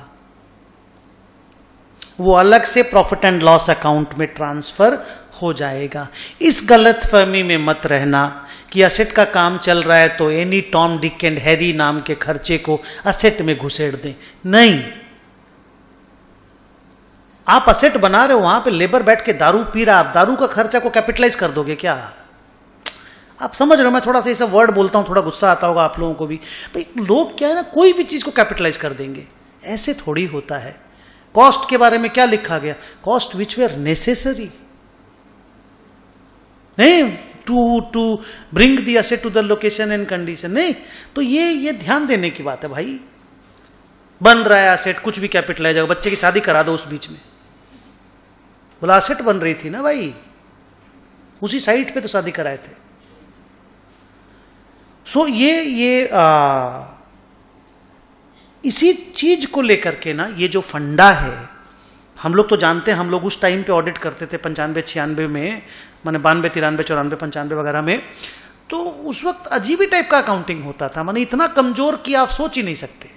Speaker 1: वो अलग से प्रॉफिट एंड लॉस अकाउंट में ट्रांसफर हो जाएगा। इस गलतफहमी में मत रहना कि एसेट का काम चल रहा है तो any Tom Dick and Harry नाम के खर्चे को एसेट में घुसेड़ दें। नहीं, आप एसेट बना रहे हो, वहां पे लेबर बैठ के दारू पी रहा, आप दारू का खर्चा को कैपिटलाइज कर दोगे क्या? आप समझ रहे हो, मैं थोड़ा सा ये सब वर्ड बोलता हूं, थोड़ा गुस्सा आता होगा आप लोगों को भी। भाई लोग क्या है ना, कोई भी चीज को कैपिटलाइज कर देंगे, ऐसे थोड़ी होता है। कॉस्ट के बारे में क्या लिखा गया? कॉस्ट विच वेर नेसेसरी, नहीं to bring the asset to the location and condition, नहीं। तो ये ध्यान देने की बात है भाई। बन रहा है एसेट, कुछ भी कैपिटलाइज होगा, बच्चे की शादी करा दो उस बीच में, बोला एसेट बन रही थी ना भाई, उसी साइट पे तो शादी कराए थे। सो इसी चीज को लेकर के ना, ये जो फंडा है, हम लोग तो जानते हैं, हम लोग उस टाइम पे ऑडिट करते थे 95-96 में, माने 92, 93, 94, 95 वगैरह में, तो उस वक्त अजीब ही टाइप का अकाउंटिंग होता था, माने इतना कमजोर कि आप सोच ही नहीं सकते।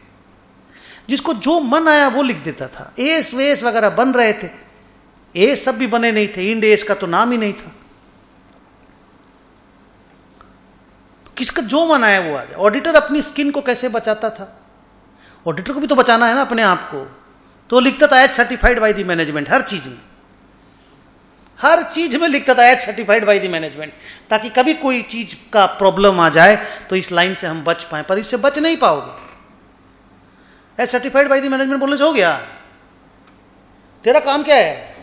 Speaker 1: जिसको जो मन आया वो लिख देता था। एस वेस वगैरह बन रहे थे, एस सब भी बने नहीं थे, इंड एस का तो नाम ही नहीं था। तो किसका जो मन आया वो आ जाए। ऑडिटर अपनी स्किन को कैसे बचाता था? ऑडिटर को भी तो बचाना है ना अपने आप को, तो लिखता था एच सर्टिफाइड बाय द मैनेजमेंट। हर चीज में लिखता था एच सर्टिफाइड बाय द मैनेजमेंट, ताकि कभी कोई चीज का प्रॉब्लम आ जाए तो इस लाइन से हम बच पाए। पर इससे बच नहीं पाओगे। H certified by the management बोलने से हो गया? तेरा काम क्या है?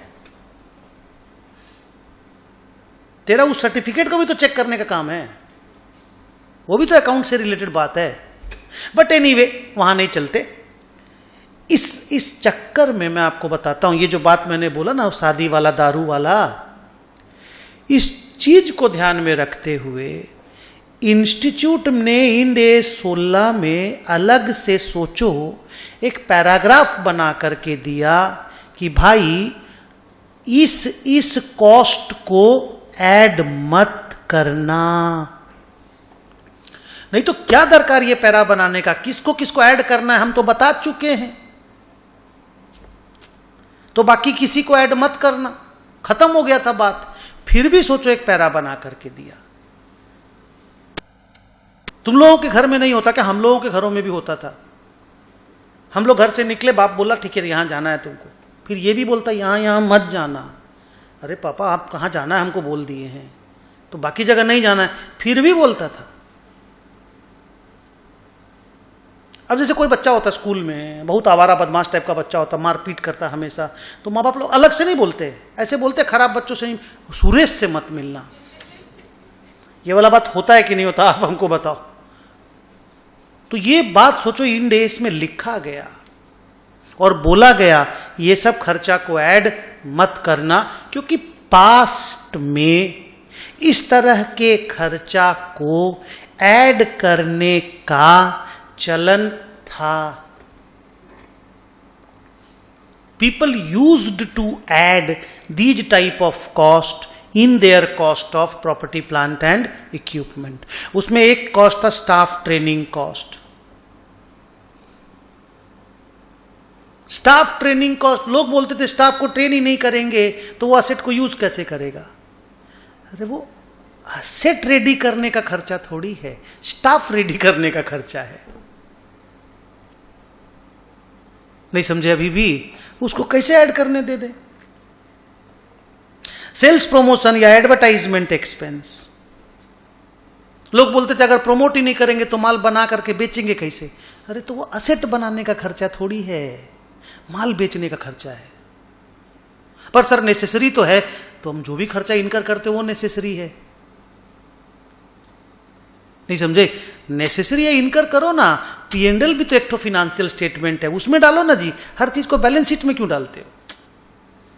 Speaker 1: तेरा उस सर्टिफिकेट को भी तो चेक करने का काम है, वो भी तो अकाउंट से रिलेटेड बात है। बट एनीवे वहां नहीं चलते। इस चक्कर में मैं आपको बताता हूं, ये जो बात मैंने बोला ना शादी वाला दारू वाला, इस चीज को ध्यान में रखते हुए इंस्टीट्यूट ने इंड एस 16 में अलग से सोचो एक पैराग्राफ बना करके दिया कि भाई इस कॉस्ट को ऐड मत करना। नहीं तो क्या दरकार ये पैरा बनाने का? किसको किसको ऐड करना है हम तो बता चुके हैं, तो बाकी किसी को ऐड मत करना, खत्म हो गया था बात। फिर भी सोचो एक पैरा बना करके दिया। तुम लोगों के घर में नहीं होता क्या? हम लोगों के घरों में भी होता था। हम लोग घर से निकले, बाप बोला ठीक है यहां जाना है तुमको, फिर ये भी बोलता यहां मत जाना। अरे पापा आप कहां जाना है हमको बोल दिए हैं, तो बाकी जगह नहीं जाना है, फिर भी बोलता था। अब जैसे कोई बच्चा होता है स्कूल में, बहुत आवारा बदमाश टाइप का बच्चा होता, मारपीट करता हमेशा, तो माँ बाप लोग अलग से नहीं बोलते, ऐसे बोलते खराब बच्चों से सुरेश से मत मिलना। ये वाला बात होता है कि नहीं होता, आप हमको बताओ। तो ये बात सोचो इंड एस में लिखा गया और बोला गया ये सब खर्चा को ऐड मत करना, क्योंकि पास्ट में इस तरह के खर्चा को ऐड करने का चलन था। People used to add these type of cost in their cost of property, plant and equipment. उसमें एक कॉस्ट था staff training cost. Staff training cost, लोग बोलते थे स्टाफ को ट्रेन ही नहीं करेंगे तो वो असेट को यूज कैसे करेगा? अरे वो असेट रेडी करने का खर्चा थोड़ी है, स्टाफ रेडी करने का खर्चा है। नहीं समझे अभी भी? उसको कैसे ऐड करने दे दे? सेल्स प्रमोशन या एडवर्टाइजमेंट एक्सपेंस। लोग बोलते थे अगर प्रमोट ही नहीं करेंगे तो माल बना करके बेचेंगे कैसे? अरे तो वो असेट बनाने का खर्चा थोड़ी है, माल बेचने का खर्चा है। पर सर नेसेसरी तो है, तो हम जो भी खर्चा इनकर करते हो वो नेसेसरी है। नहीं समझे? नेसेसरी है इनकर करो ना। P&L भी तो एक तो फाइनेंशियल स्टेटमेंट है, उसमें डालो ना जी। हर चीज को बैलेंस शीट में क्यों डालते हो?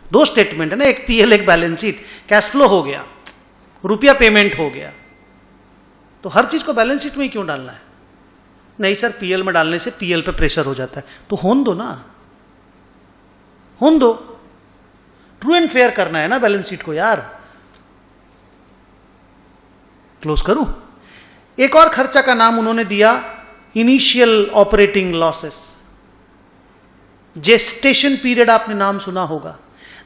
Speaker 1: दो स्टेटमेंट है ना, एक PL एक बैलेंस शीट। कैश फ्लो हो गया, रुपया पेमेंट हो गया, तो हर चीज को बैलेंस शीट में क्यों डालना है? नहीं सर PL में डालने से PL पे प्रेशर हो जाता है, तो होन दो ना, होन दो। ट्रू एंड फेयर करना है ना बैलेंस शीट को यार। क्लोज करूं? एक और खर्चा का नाम उन्होंने दिया initial operating losses. Gestation period आपने नाम सुना होगा।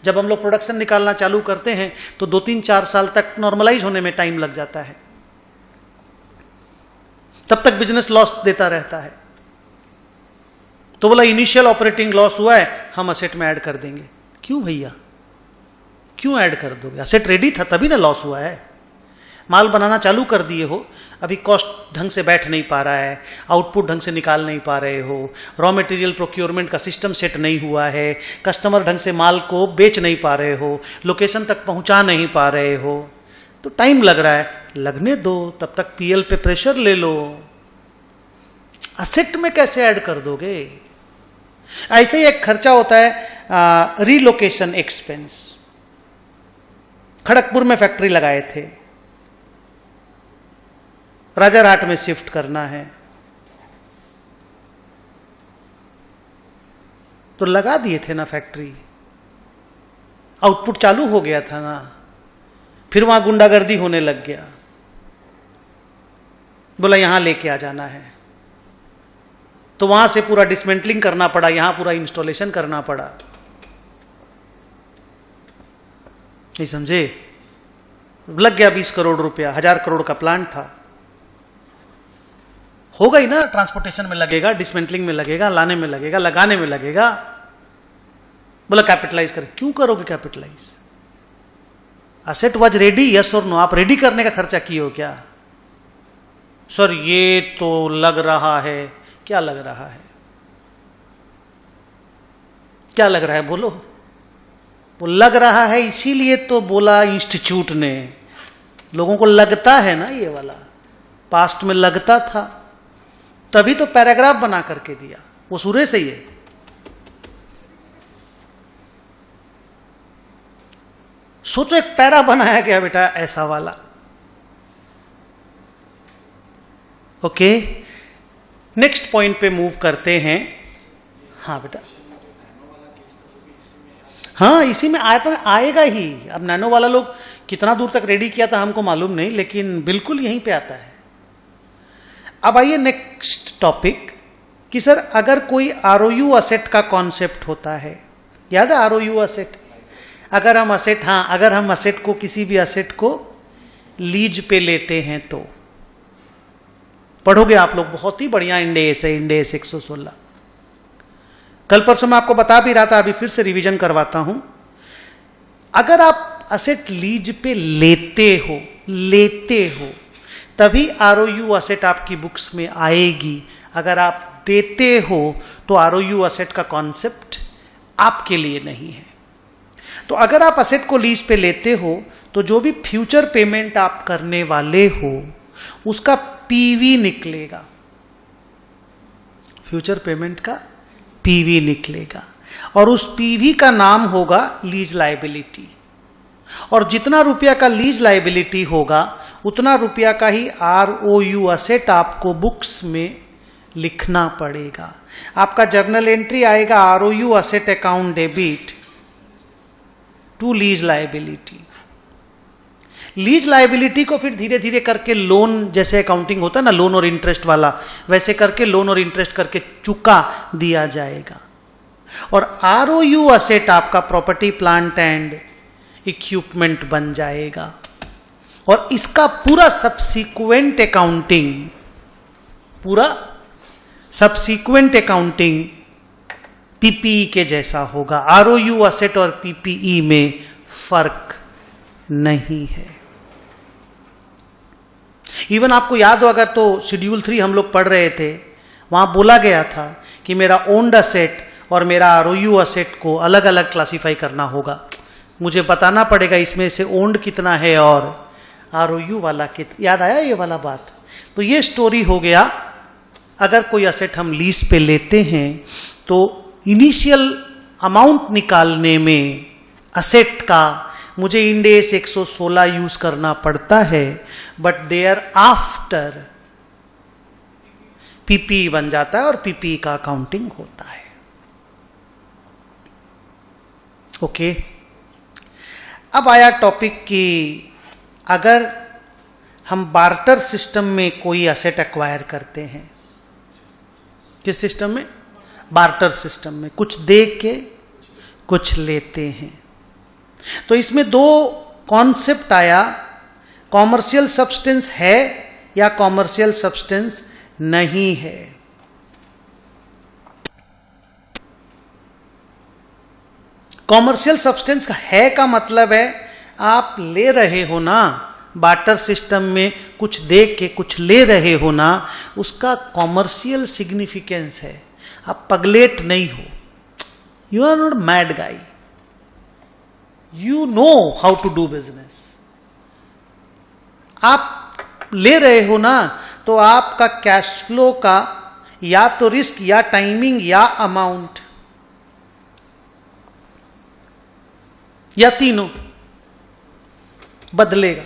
Speaker 1: जब हम लोग प्रोडक्शन निकालना चालू करते हैं तो 2-3-4 साल तक नॉर्मलाइज होने में टाइम लग जाता है, तब तक बिजनेस लॉस देता रहता है। तो बोला इनिशियल ऑपरेटिंग लॉस हुआ है, हम असेट में ऐड कर देंगे। क्यों भैया, क्यों ऐड कर दोगे? असेट रेडी था तभी ना लॉस हुआ है। माल बनाना चालू कर दिए हो, अभी कॉस्ट ढंग से बैठ नहीं पा रहा है, आउटपुट ढंग से निकाल नहीं पा रहे हो, रॉ मटेरियल प्रोक्योरमेंट का सिस्टम सेट नहीं हुआ है, कस्टमर ढंग से माल को बेच नहीं पा रहे हो, लोकेशन तक पहुंचा नहीं पा रहे हो, तो टाइम लग रहा है। लगने दो, तब तक PL पे प्रेशर ले लो। असेट में कैसे ऐड कर दोगे? ऐसे ही एक खर्चा होता है रीलोकेशन एक्सपेंस। खड़गपुर में फैक्ट्री लगाए थे, राजारहाट में शिफ्ट करना है, तो लगा दिए थे ना फैक्ट्री, आउटपुट चालू हो गया था ना, फिर वहां गुंडागर्दी होने लग गया, बोला यहां लेके आ जाना है, तो वहां से पूरा डिसमेंटलिंग करना पड़ा, यहां पूरा इंस्टॉलेशन करना पड़ा। नहीं समझे? लग गया 20 करोड़ रुपया, 1000 करोड़ का प्लांट था। होगा ही ना, ट्रांसपोर्टेशन में लगेगा, डिसमेंटलिंग में लगेगा, लाने में लगेगा, लगाने में लगेगा। बोला कैपिटलाइज कर। क्यों करोगे capitalize? Asset was ready, yes और नो? आप रेडी करने का खर्चा किए हो क्या? सर ये तो लग रहा है। क्या लग रहा है? क्या लग रहा है बोलो? वो लग रहा है इसीलिए तो बोला इंस्टीट्यूट ने। लोगों को लगता है ना ये वाला, पास्ट में लगता था, तभी तो पैराग्राफ बना करके दिया। वो सूर्य से ही है। सोचो एक पैरा बनाया गया बेटा ऐसा वाला। ओके, नेक्स्ट पॉइंट पे मूव करते हैं। हाँ बेटा, हाँ इसी में आया था, आएगा ही। अब नैनो वाला लोग कितना दूर तक रेडी किया था हमको मालूम नहीं, लेकिन बिल्कुल यहीं पे आता है। अब आइए नेक्स्ट टॉपिक कि सर अगर कोई आरओयू असेट का कॉन्सेप्ट होता है, याद है आरओयू असेट? अगर हम असेट, हाँ अगर हम असेट को, किसी भी असेट को लीज पे लेते हैं तो पढ़ोगे आप लोग, बहुत ही बढ़िया इंडेस है, इंडेस 116। कल परसों मैं आपको बता भी रहा था, अभी फिर से रिवीजन करवाता हूं। अगर आप असेट लीज पे लेते हो तभी आरओयू असेट आपकी बुक्स में आएगी। अगर आप देते हो तो आरओयू असेट का कॉन्सेप्ट आपके लिए नहीं है। तो अगर आप असेट को लीज पे लेते हो तो जो भी फ्यूचर पेमेंट आप करने वाले हो उसका पीवी निकलेगा, फ्यूचर पेमेंट का पीवी निकलेगा, और उस पीवी का नाम होगा लीज लायबिलिटी। और जितना रुपया का लीज लायबिलिटी होगा उतना रुपया का ही आरओयू असेट आपको बुक्स में लिखना पड़ेगा। आपका जर्नल एंट्री आएगा ROU asset account debit to lease liability. Lease liability को फिर धीरे धीरे करके लोन, जैसे अकाउंटिंग होता है ना लोन और इंटरेस्ट वाला, वैसे करके लोन और इंटरेस्ट करके चुका दिया जाएगा। और आरओयू असेट आपका प्रॉपर्टी प्लांट एंड इक्विपमेंट बन जाएगा। और इसका पूरा सब्सीक्वेंट अकाउंटिंग पीपीई के जैसा होगा। आरओयू असेट और पीपीई में फर्क नहीं है। इवन आपको याद हो अगर, तो शेड्यूल 3 हम लोग पढ़ रहे थे, वहां बोला गया था कि मेरा ओन्ड असेट और मेरा आरओयू असेट को अलग अलग क्लासिफाई करना होगा। मुझे बताना पड़ेगा इसमें से ओन्ड कितना है और आरओयू वाला कितना। याद आया ये वाला बात? तो ये स्टोरी हो गया। अगर कोई असेट हम लीज पे लेते हैं तो इनिशियल अमाउंट निकालने में असेट का मुझे इंडेस 116 यूज करना पड़ता है, बट देयर आफ्टर पीपीई बन जाता है और पीपीई का अकाउंटिंग होता है। ओके, अब आया टॉपिक कि अगर हम बार्टर सिस्टम में कोई असेट एक्वायर करते हैं, किस सिस्टम में? बार्टर सिस्टम में, कुछ दे के कुछ लेते हैं। तो इसमें दो कॉन्सेप्ट आया, कॉमर्शियल सब्सटेंस है या कॉमर्शियल सब्सटेंस नहीं है। कॉमर्शियल सब्सटेंस है का मतलब है आप ले रहे हो ना, बार्टर सिस्टम में कुछ दे के कुछ ले रहे हो ना, उसका कॉमर्शियल सिग्निफिकेंस है। आप पगलेट नहीं हो, you are not mad guy, you know how to do business. आप ले रहे हो ना, तो आपका कैश फ्लो का या तो रिस्क या टाइमिंग या अमाउंट या तीनों बदलेगा।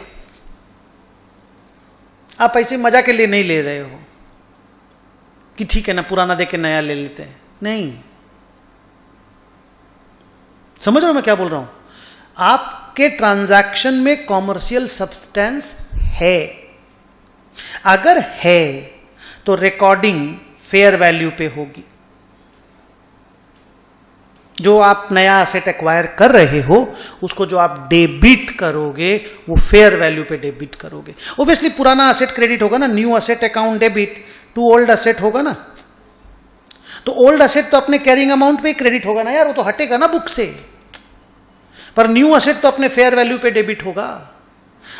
Speaker 1: आप ऐसे मजा के लिए नहीं ले रहे हो कि ठीक है ना पुराना देके नया ले लेते हैं, नहीं। समझ रहे हो मैं क्या बोल रहा हूं? आपके ट्रांजैक्शन में कॉमर्शियल सब्सटेंस है, अगर है तो रिकॉर्डिंग फेयर वैल्यू पे होगी। जो आप नया एसेट एक्वायर कर रहे हो उसको जो आप डेबिट करोगे वो फेयर वैल्यू पे डेबिट करोगे। ऑब्वियसली पुराना एसेट क्रेडिट होगा ना, new asset account debit to old asset होगा ना। तो ओल्ड एसेट तो अपने कैरिंग अमाउंट पे क्रेडिट होगा ना यार, वो तो हटेगा ना बुक से। पर न्यू एसेट तो अपने फेयर वैल्यू पे डेबिट होगा,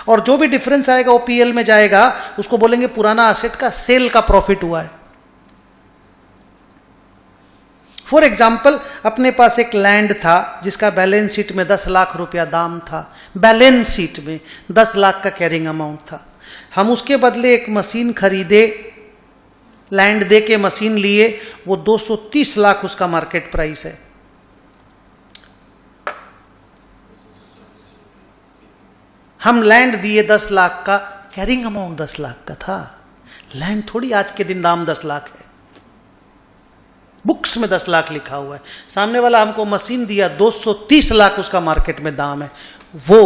Speaker 1: और जो भी डिफरेंस आएगा वो पीएल में जाएगा, उसको बोलेंगे पुराना एसेट का सेल का प्रॉफिट हुआ है। फॉर एग्जाम्पल, अपने पास एक लैंड था जिसका बैलेंस शीट में 10 लाख रुपया दाम था, बैलेंस शीट में 10 लाख का कैरिंग अमाउंट था। हम उसके बदले एक मशीन खरीदे, लैंड दे के मशीन लिए, वो 230 लाख उसका मार्केट प्राइस है। हम लैंड दिए 10 लाख का, कैरिंग अमाउंट 10 लाख का था। लैंड थोड़ी आज के दिन दाम 10 लाख है, बुक्स में 10 लाख लिखा हुआ है। सामने वाला हमको मशीन दिया, 230 लाख उसका मार्केट में दाम है। वो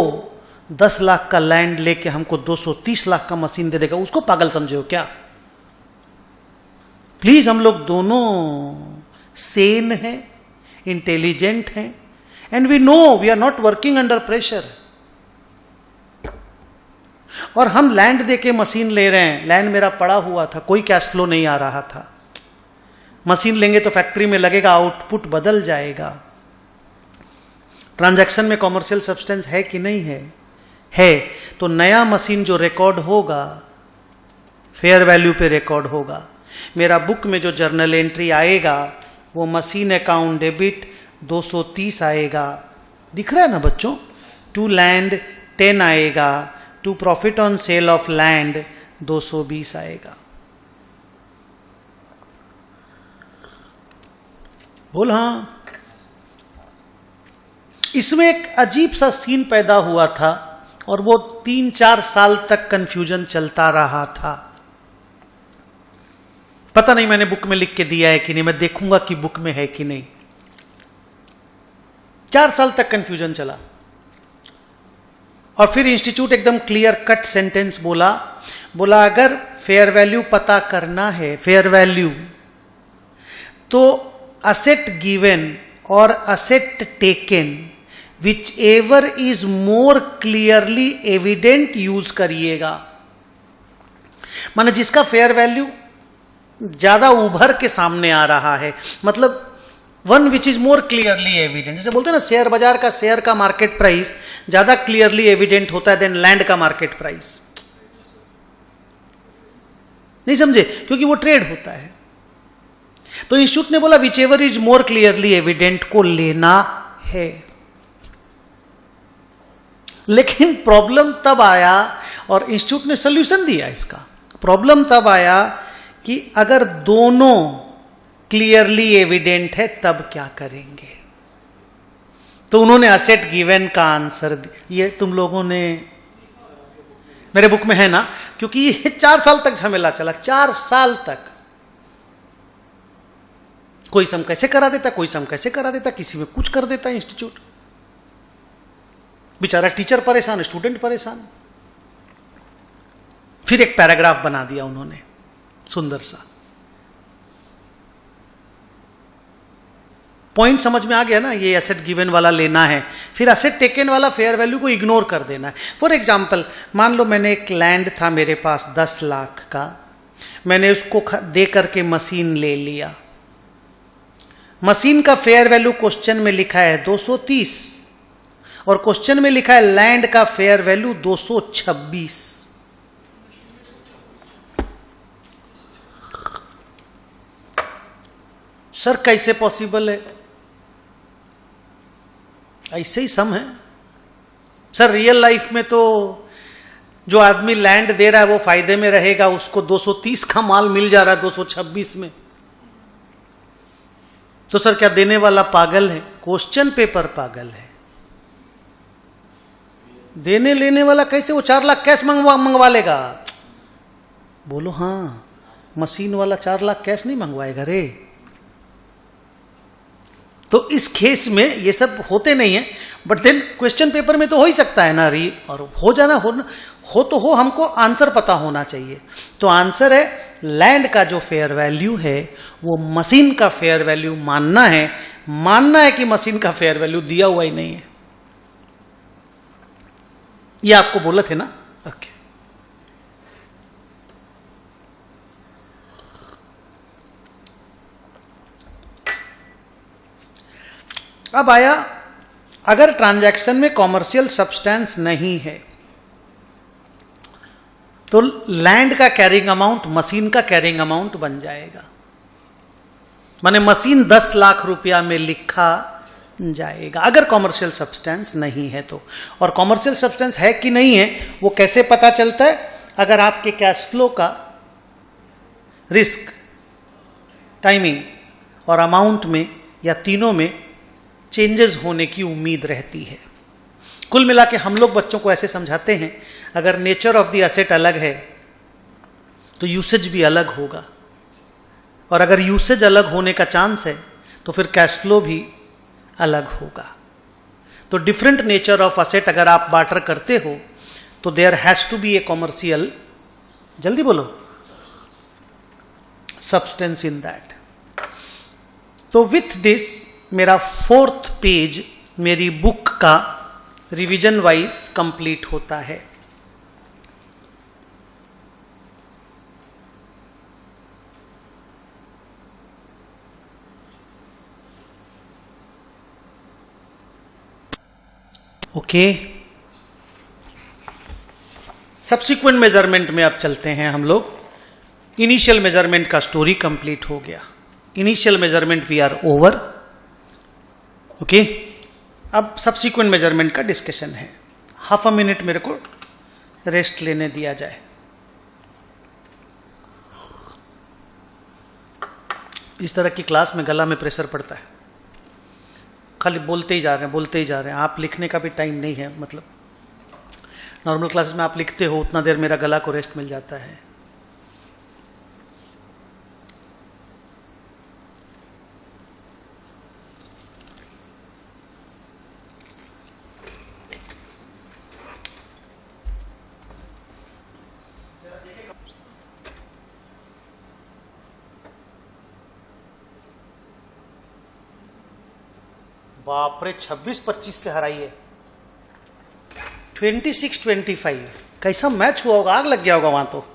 Speaker 1: 10 लाख का लैंड लेके हमको 230 लाख का मशीन दे देगा, उसको पागल समझे हो क्या? प्लीज, हम लोग दोनों सेन हैं, इंटेलिजेंट हैं, and we know we are not working under pressure. और हम लैंड देके मशीन ले रहे हैं, लैंड मेरा पड़ा हुआ था, कोई कैश फ्लो नहीं आ रहा था। मशीन लेंगे तो फैक्ट्री में लगेगा, आउटपुट बदल जाएगा। ट्रांजैक्शन में कॉमर्शियल सब्सटेंस है कि नहीं है? है। तो नया मशीन जो रिकॉर्ड होगा फेयर वैल्यू पे रिकॉर्ड होगा। मेरा बुक में जो जर्नल एंट्री आएगा वो मशीन अकाउंट डेबिट 230 आएगा, दिख रहा है ना बच्चों? टू लैंड 10 आएगा, to profit on sale of land 220 आएगा। बोल हाँ। इसमें एक अजीब सा सीन पैदा हुआ था और वो 3-4 साल तक कंफ्यूजन चलता रहा था। पता नहीं मैंने बुक में लिख के दिया है कि नहीं, मैं देखूंगा कि बुक में है कि नहीं। 4 साल तक कंफ्यूजन चला और फिर इंस्टीट्यूट एकदम क्लियर कट सेंटेंस बोला अगर फेयर वैल्यू पता करना है, फेयर वैल्यू, तो asset given or asset taken whichever is more clearly evident use करिएगा। माने जिसका फेयर वैल्यू ज्यादा उभर के सामने आ रहा है, मतलब one which is more clearly evident. जैसे बोलते हैं ना, शेयर बाजार का शेयर का मार्केट प्राइस ज्यादा क्लियरली एविडेंट होता है देन लैंड का मार्केट प्राइस। नहीं समझे? क्योंकि वो ट्रेड होता है। तो इंस्टीट्यूट ने बोला which ever is more clearly evident को लेना है। लेकिन प्रॉब्लम तब आया, और इंस्टीट्यूट ने सोल्यूशन दिया इसका। प्रॉब्लम तब आया कि अगर दोनों क्लियरली एविडेंट है तब क्या करेंगे? तो उन्होंने असेट गिवन का आंसर दिया। ये तुम लोगों ने मेरे बुक में है ना, क्योंकि ये 4 साल तक झमेला चला। 4 साल तक कोई सम कैसे करा देता, कोई सम कैसे करा देता, किसी में कुछ कर देता इंस्टीट्यूट। बेचारा टीचर परेशान, स्टूडेंट परेशान। फिर एक पैराग्राफ बना दिया उन्होंने सुंदर सा। पॉइंट समझ में आ गया ना? ये एसेट गिवन वाला लेना है, फिर एसेट टेकन वाला फेयर वैल्यू को इग्नोर कर देना है। फॉर एग्जाम्पल, मान लो मैंने एक लैंड था मेरे पास 10 लाख का, मैंने उसको दे करके मशीन ले लिया। मशीन का फेयर वैल्यू क्वेश्चन में लिखा है 230 और क्वेश्चन में लिखा है लैंड का फेयर वैल्यू 226। सर कैसे पॉसिबल है? ऐसे ही सम है सर। रियल लाइफ में तो जो आदमी लैंड दे रहा है वो फायदे में रहेगा, उसको 230 का माल मिल जा रहा है 226 में। तो सर क्या देने वाला पागल है? क्वेश्चन पेपर पागल है। देने लेने वाला कैसे वो 4 लाख कैश मंगवा लेगा? बोलो हाँ, मशीन वाला 4 लाख कैश नहीं मंगवाएगा रे। तो इस केस में ये सब होते नहीं है, बट देन क्वेश्चन पेपर में तो हो ही सकता है ना और हो जाना हो हमको आंसर पता होना चाहिए। तो आंसर है लैंड का जो फेयर वैल्यू है वो मशीन का फेयर वैल्यू मानना है कि मशीन का फेयर वैल्यू दिया हुआ ही नहीं है। ये आपको बोला थे ना। ओके, अब आया अगर ट्रांजैक्शन में कॉमर्शियल सब्सटेंस नहीं है तो लैंड का कैरिंग अमाउंट मशीन का कैरिंग अमाउंट बन जाएगा। माने मशीन 10 लाख रुपया में लिखा जाएगा अगर कॉमर्शियल सब्सटेंस नहीं है तो। और कॉमर्शियल सब्सटेंस है कि नहीं है वो कैसे पता चलता है? अगर आपके कैश फ्लो का रिस्क, टाइमिंग और अमाउंट में या तीनों में चेंजेस होने की उम्मीद रहती है। कुल मिला के हम लोग बच्चों को ऐसे समझाते हैं, अगर नेचर ऑफ द एसेट अलग है तो यूसेज भी अलग होगा, और अगर यूसेज अलग होने का चांस है तो फिर कैश फ्लो भी अलग होगा। तो डिफरेंट नेचर ऑफ एसेट अगर आप बार्टर करते हो तो there has to be a commercial, जल्दी बोलो, सब्सटेंस इन दैट। तो विथ दिस मेरा 4th पेज मेरी बुक का रिवीजन वाइज कंप्लीट होता है। ओके, सब्सिक्वेंट मेजरमेंट में अब चलते हैं हम लोग। इनिशियल मेजरमेंट का स्टोरी कंप्लीट हो गया। Initial measurement we are over. Okay, अब सब्सिक्वेंट मेजरमेंट का डिस्कशन है। हाफ अ मिनट मेरे को रेस्ट लेने दिया जाए। इस तरह की क्लास में गला में प्रेशर पड़ता है, खाली बोलते ही जा रहे हैं। आप लिखने का भी टाइम नहीं है। मतलब नॉर्मल क्लासेस में आप लिखते हो उतना देर मेरा गला को रेस्ट मिल जाता है। बाप रे, 26-25 से हराई है। 26-25 कैसा मैच हुआ होगा, आग लग गया होगा वहां तो।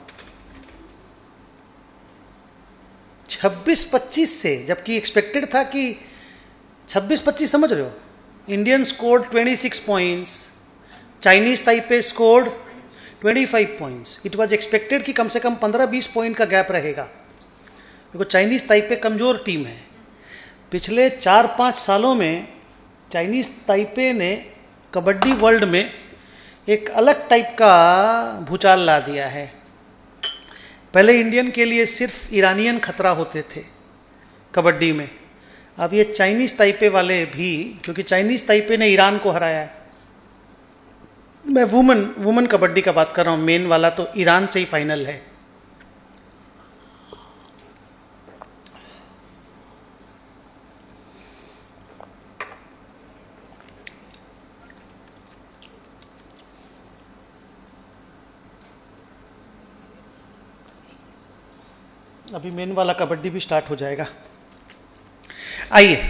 Speaker 1: 26-25 से, जबकि एक्सपेक्टेड था कि 26-25, समझ रहे हो। Indian scored 26 points, Chinese Taipei scored 25 points. It was expected कि कम से कम 15-20 पॉइंट का गैप रहेगा, क्योंकि चाइनीज ताइपे कमजोर टीम है। पिछले 4-5 सालों में चाइनीज ताइपे ने कबड्डी वर्ल्ड में एक अलग टाइप का भूचाल ला दिया है। पहले इंडियन के लिए सिर्फ ईरानियन खतरा होते थे कबड्डी में, अब ये चाइनीज ताइपे वाले भी, क्योंकि चाइनीज ताइपे ने ईरान को हराया है। मैं वुमन कबड्डी का बात कर रहा हूं, मेन वाला तो ईरान से ही फाइनल है। अभी मेन वाला कबड्डी भी स्टार्ट हो जाएगा। आइए,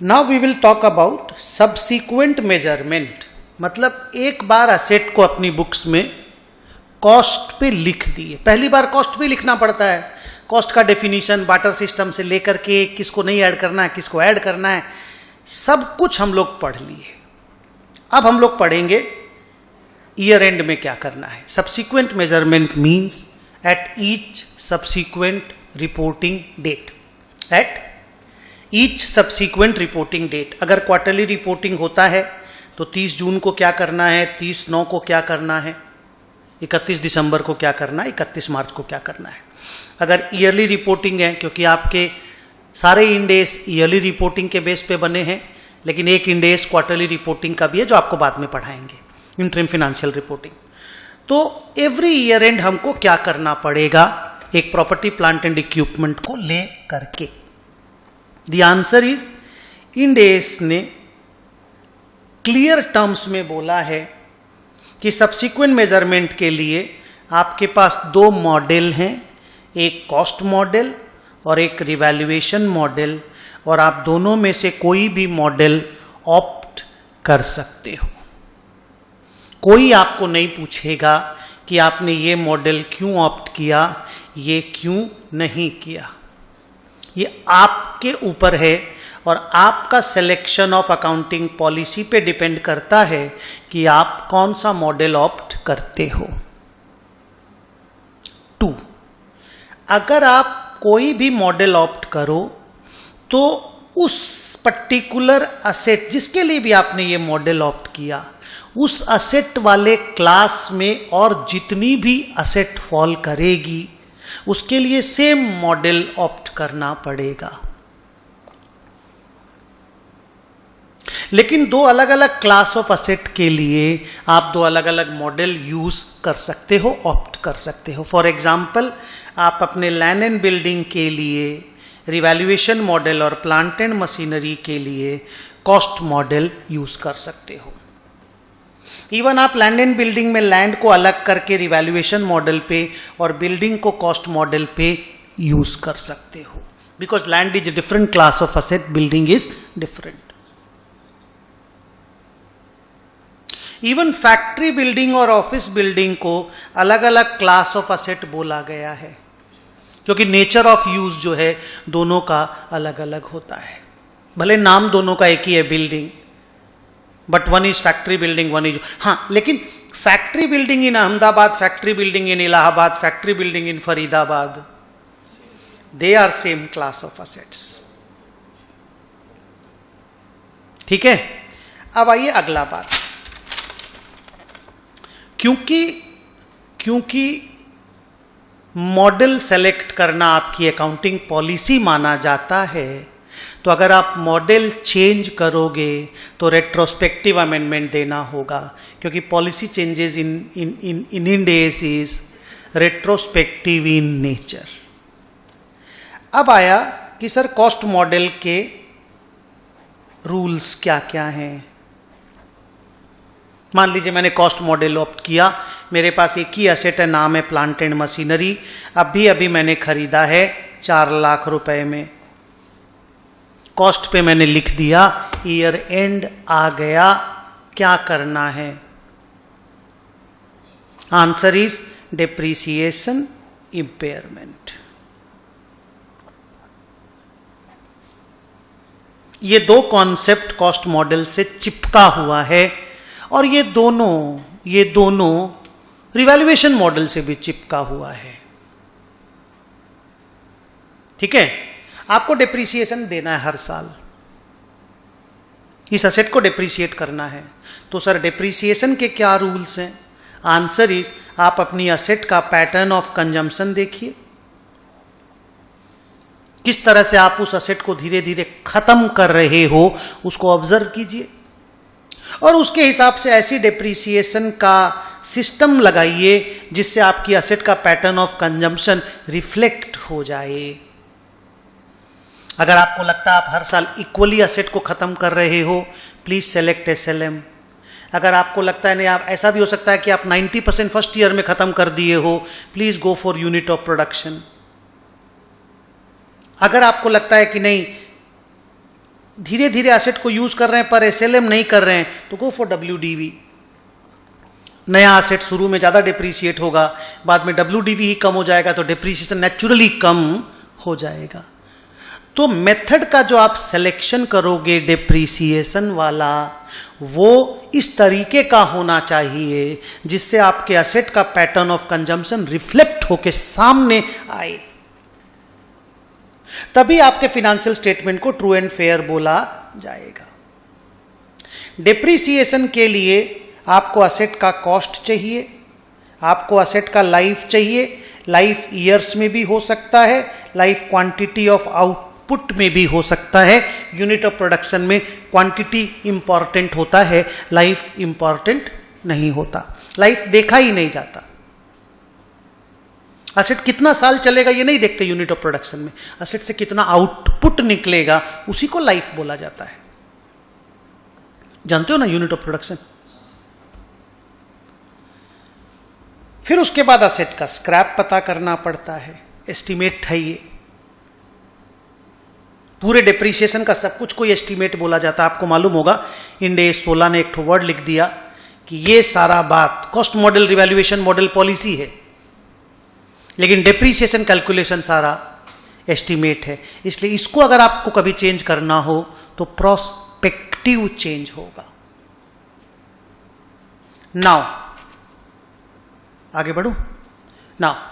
Speaker 1: now we will talk about subsequent measurement. मतलब एक बार असेट को अपनी बुक्स में कॉस्ट पे लिख दिए। पहली बार कॉस्ट पे लिखना पड़ता है। कॉस्ट का डेफिनेशन बार्टर सिस्टम से लेकर के किसको नहीं ऐड करना है, किसको ऐड करना है, सब कुछ हम लोग पढ़ लिए। अब हम लोग पढ़ेंगे ईयर एंड में क्या करना है। Subsequent measurement means at each subsequent reporting date. At each subsequent reporting date. अगर क्वार्टरली रिपोर्टिंग होता है तो 30 जून को क्या करना है, 30/9 को क्या करना है, 31 दिसंबर को क्या करना है, 31 मार्च को क्या करना है। अगर ईयरली रिपोर्टिंग है, क्योंकि आपके सारे इंडेस ईयरली रिपोर्टिंग के बेस पे बने हैं, लेकिन एक इंडेस क्वार्टरली रिपोर्टिंग का भी है जो आपको बाद में पढ़ाएंगे, इंटरिम फाइनेंशियल रिपोर्टिंग। तो एवरी ईयर एंड हमको क्या करना पड़ेगा, एक प्रॉपर्टी प्लांट एंड इक्विपमेंट को ले करके। The answer is, end S ने क्लियर टर्म्स में बोला है कि सब्सिक्वेंट मेजरमेंट के लिए आपके पास दो मॉडल हैं, एक कॉस्ट मॉडल और एक रिवैल्यूएशन मॉडल, और आप दोनों में से कोई भी मॉडल ऑप्ट कर सकते हो। कोई आपको नहीं पूछेगा कि आपने ये मॉडल क्यों ऑप्ट किया, ये क्यों नहीं किया। ये आपके ऊपर है और आपका सिलेक्शन ऑफ अकाउंटिंग पॉलिसी पे डिपेंड करता है कि आप कौन सा मॉडल ऑप्ट करते हो। 2, अगर आप कोई भी मॉडल ऑप्ट करो तो उस पर्टिकुलर असेट जिसके लिए भी आपने ये मॉडल ऑप्ट किया, उस असेट वाले क्लास में और जितनी भी असेट फॉल करेगी उसके लिए सेम मॉडल ऑप्ट करना पड़ेगा। लेकिन दो अलग अलग क्लास ऑफ असेट के लिए आप दो अलग अलग मॉडल यूज कर सकते हो, ऑप्ट कर सकते हो। फॉर एग्जाम्पल, आप अपने लैंड एंड बिल्डिंग के लिए रिवैल्यूएशन मॉडल और प्लांट एंड मशीनरी के लिए कॉस्ट मॉडल यूज कर सकते हो। इवन आप लैंड एंड बिल्डिंग में लैंड को अलग करके रिवैल्यूएशन मॉडल पे और बिल्डिंग को कॉस्ट मॉडल पे यूज कर सकते हो, because land is a different class of asset, building is different. Even factory building और ऑफिस बिल्डिंग को अलग अलग क्लास ऑफ असेट बोला गया है, क्योंकि नेचर ऑफ यूज जो है दोनों का अलग अलग होता है। भले नाम दोनों का एक ही है, building, but one is factory building, one is, हाँ, लेकिन factory building in Ahmedabad, factory building in Allahabad, factory building in Faridabad, they are same class of assets. ठीक है, अब आइए अगला बात। क्योंकि मॉडल सेलेक्ट करना आपकी अकाउंटिंग पॉलिसी माना जाता है, तो अगर आप मॉडल चेंज करोगे तो रेट्रोस्पेक्टिव अमेंडमेंट देना होगा, क्योंकि policy changes in end S is retrospective in nature. अब आया कि सर कॉस्ट मॉडल के रूल्स क्या क्या हैं। मान लीजिए मैंने कॉस्ट मॉडल ऑप्ट किया, मेरे पास एक ही एसेट है, नाम है प्लांट एंड मशीनरी, अभी मैंने खरीदा है 4 लाख रुपए में। कॉस्ट पे मैंने लिख दिया, ईयर एंड आ गया, क्या करना है? Answer is depreciation, impairment. ये दो कॉन्सेप्ट कॉस्ट मॉडल से चिपका हुआ है, और ये दोनों रिवैल्यूएशन मॉडल से भी चिपका हुआ है। ठीक है, आपको डेप्रीसिएशन देना है हर साल, इस असेट को डेप्रीसिएट करना है, तो सर डेप्रीसिएशन के क्या रूल्स हैं? आंसर इज, आप अपनी असेट का पैटर्न ऑफ कंजम्पशन देखिए, किस तरह से आप उस असेट को धीरे धीरे खत्म कर रहे हो उसको ऑब्जर्व कीजिए, और उसके हिसाब से ऐसी डेप्रीसिएशन का सिस्टम लगाइए जिससे आपकी असेट का पैटर्न ऑफ कंजम्पशन रिफ्लेक्ट हो जाए। अगर आपको लगता है आप हर साल इक्वली असेट को खत्म कर रहे हो, प्लीज सेलेक्ट एसएलएम। अगर आपको लगता है नहीं, आप ऐसा भी हो सकता है कि आप 90% फर्स्ट ईयर में खत्म कर दिए हो, please go for unit of production. अगर आपको लगता है कि नहीं, धीरे धीरे एसेट को यूज कर रहे हैं पर एसएलएम नहीं कर रहे हैं, तो गो फॉर डब्ल्यूडीवी। नया एसेट शुरू में ज्यादा डिप्रीशिएट होगा, बाद में डब्ल्यूडीवी ही कम हो जाएगा, तो डिप्रीशिएशन नेचुरली कम हो जाएगा। तो मेथड का जो आप सिलेक्शन करोगे डिप्रीसिएशन वाला, वो इस तरीके का होना चाहिए जिससे आपके एसेट का पैटर्न ऑफ कंजम्पशन रिफ्लेक्ट होके सामने आए, तभी आपके फाइनेंशियल स्टेटमेंट को ट्रू एंड फेयर बोला जाएगा। डिप्रीसिएशन के लिए आपको एसेट का कॉस्ट चाहिए, आपको एसेट का लाइफ चाहिए, लाइफ ईयर्स में भी हो सकता है, लाइफ क्वांटिटी ऑफ आउटपुट में भी हो सकता है। यूनिट ऑफ प्रोडक्शन में क्वांटिटी इंपॉर्टेंट होता है, लाइफ इंपॉर्टेंट नहीं होता, लाइफ देखा ही नहीं जाता। असेट कितना साल चलेगा ये नहीं देखते यूनिट ऑफ प्रोडक्शन में, असेट से कितना आउटपुट निकलेगा उसी को लाइफ बोला जाता है। जानते हो ना यूनिट ऑफ प्रोडक्शन। फिर उसके बाद असेट का स्क्रैप पता करना पड़ता है, एस्टिमेट है ये। पूरे डिप्रिसिएशन का सब कुछ कोई एस्टिमेट बोला जाता है। आपको मालूम होगा इंड AS 16 ने एक वर्ड लिख दिया कि ये सारा बात cost model revaluation model policy है, लेकिन डिप्रिसिएशन कैलकुलेशन सारा एस्टिमेट है। इसलिए इसको अगर आपको कभी चेंज करना हो तो प्रोस्पेक्टिव चेंज होगा। नाउ आगे बढ़ू। नाउ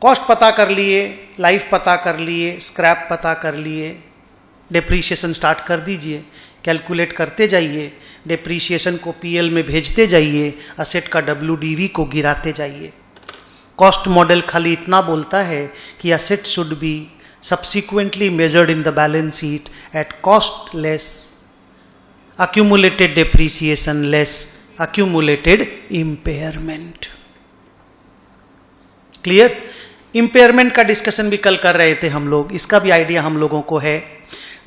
Speaker 1: कॉस्ट पता कर लिए, लाइफ पता कर लिए, स्क्रैप पता कर लिए, डिप्रिसिएशन स्टार्ट कर दीजिए, कैलकुलेट करते जाइए, डिप्रिसिएशन को PL में भेजते जाइए, असेट का WDV को गिराते जाइए। कॉस्ट मॉडल खाली इतना बोलता है कि asset should B subsequently measured in the balance sheet at cost less accumulated depreciation less accumulated impairment। Clear? Impairment का डिस्कशन भी कल कर रहे थे हम लोग, इसका भी आइडिया हम लोगों को है।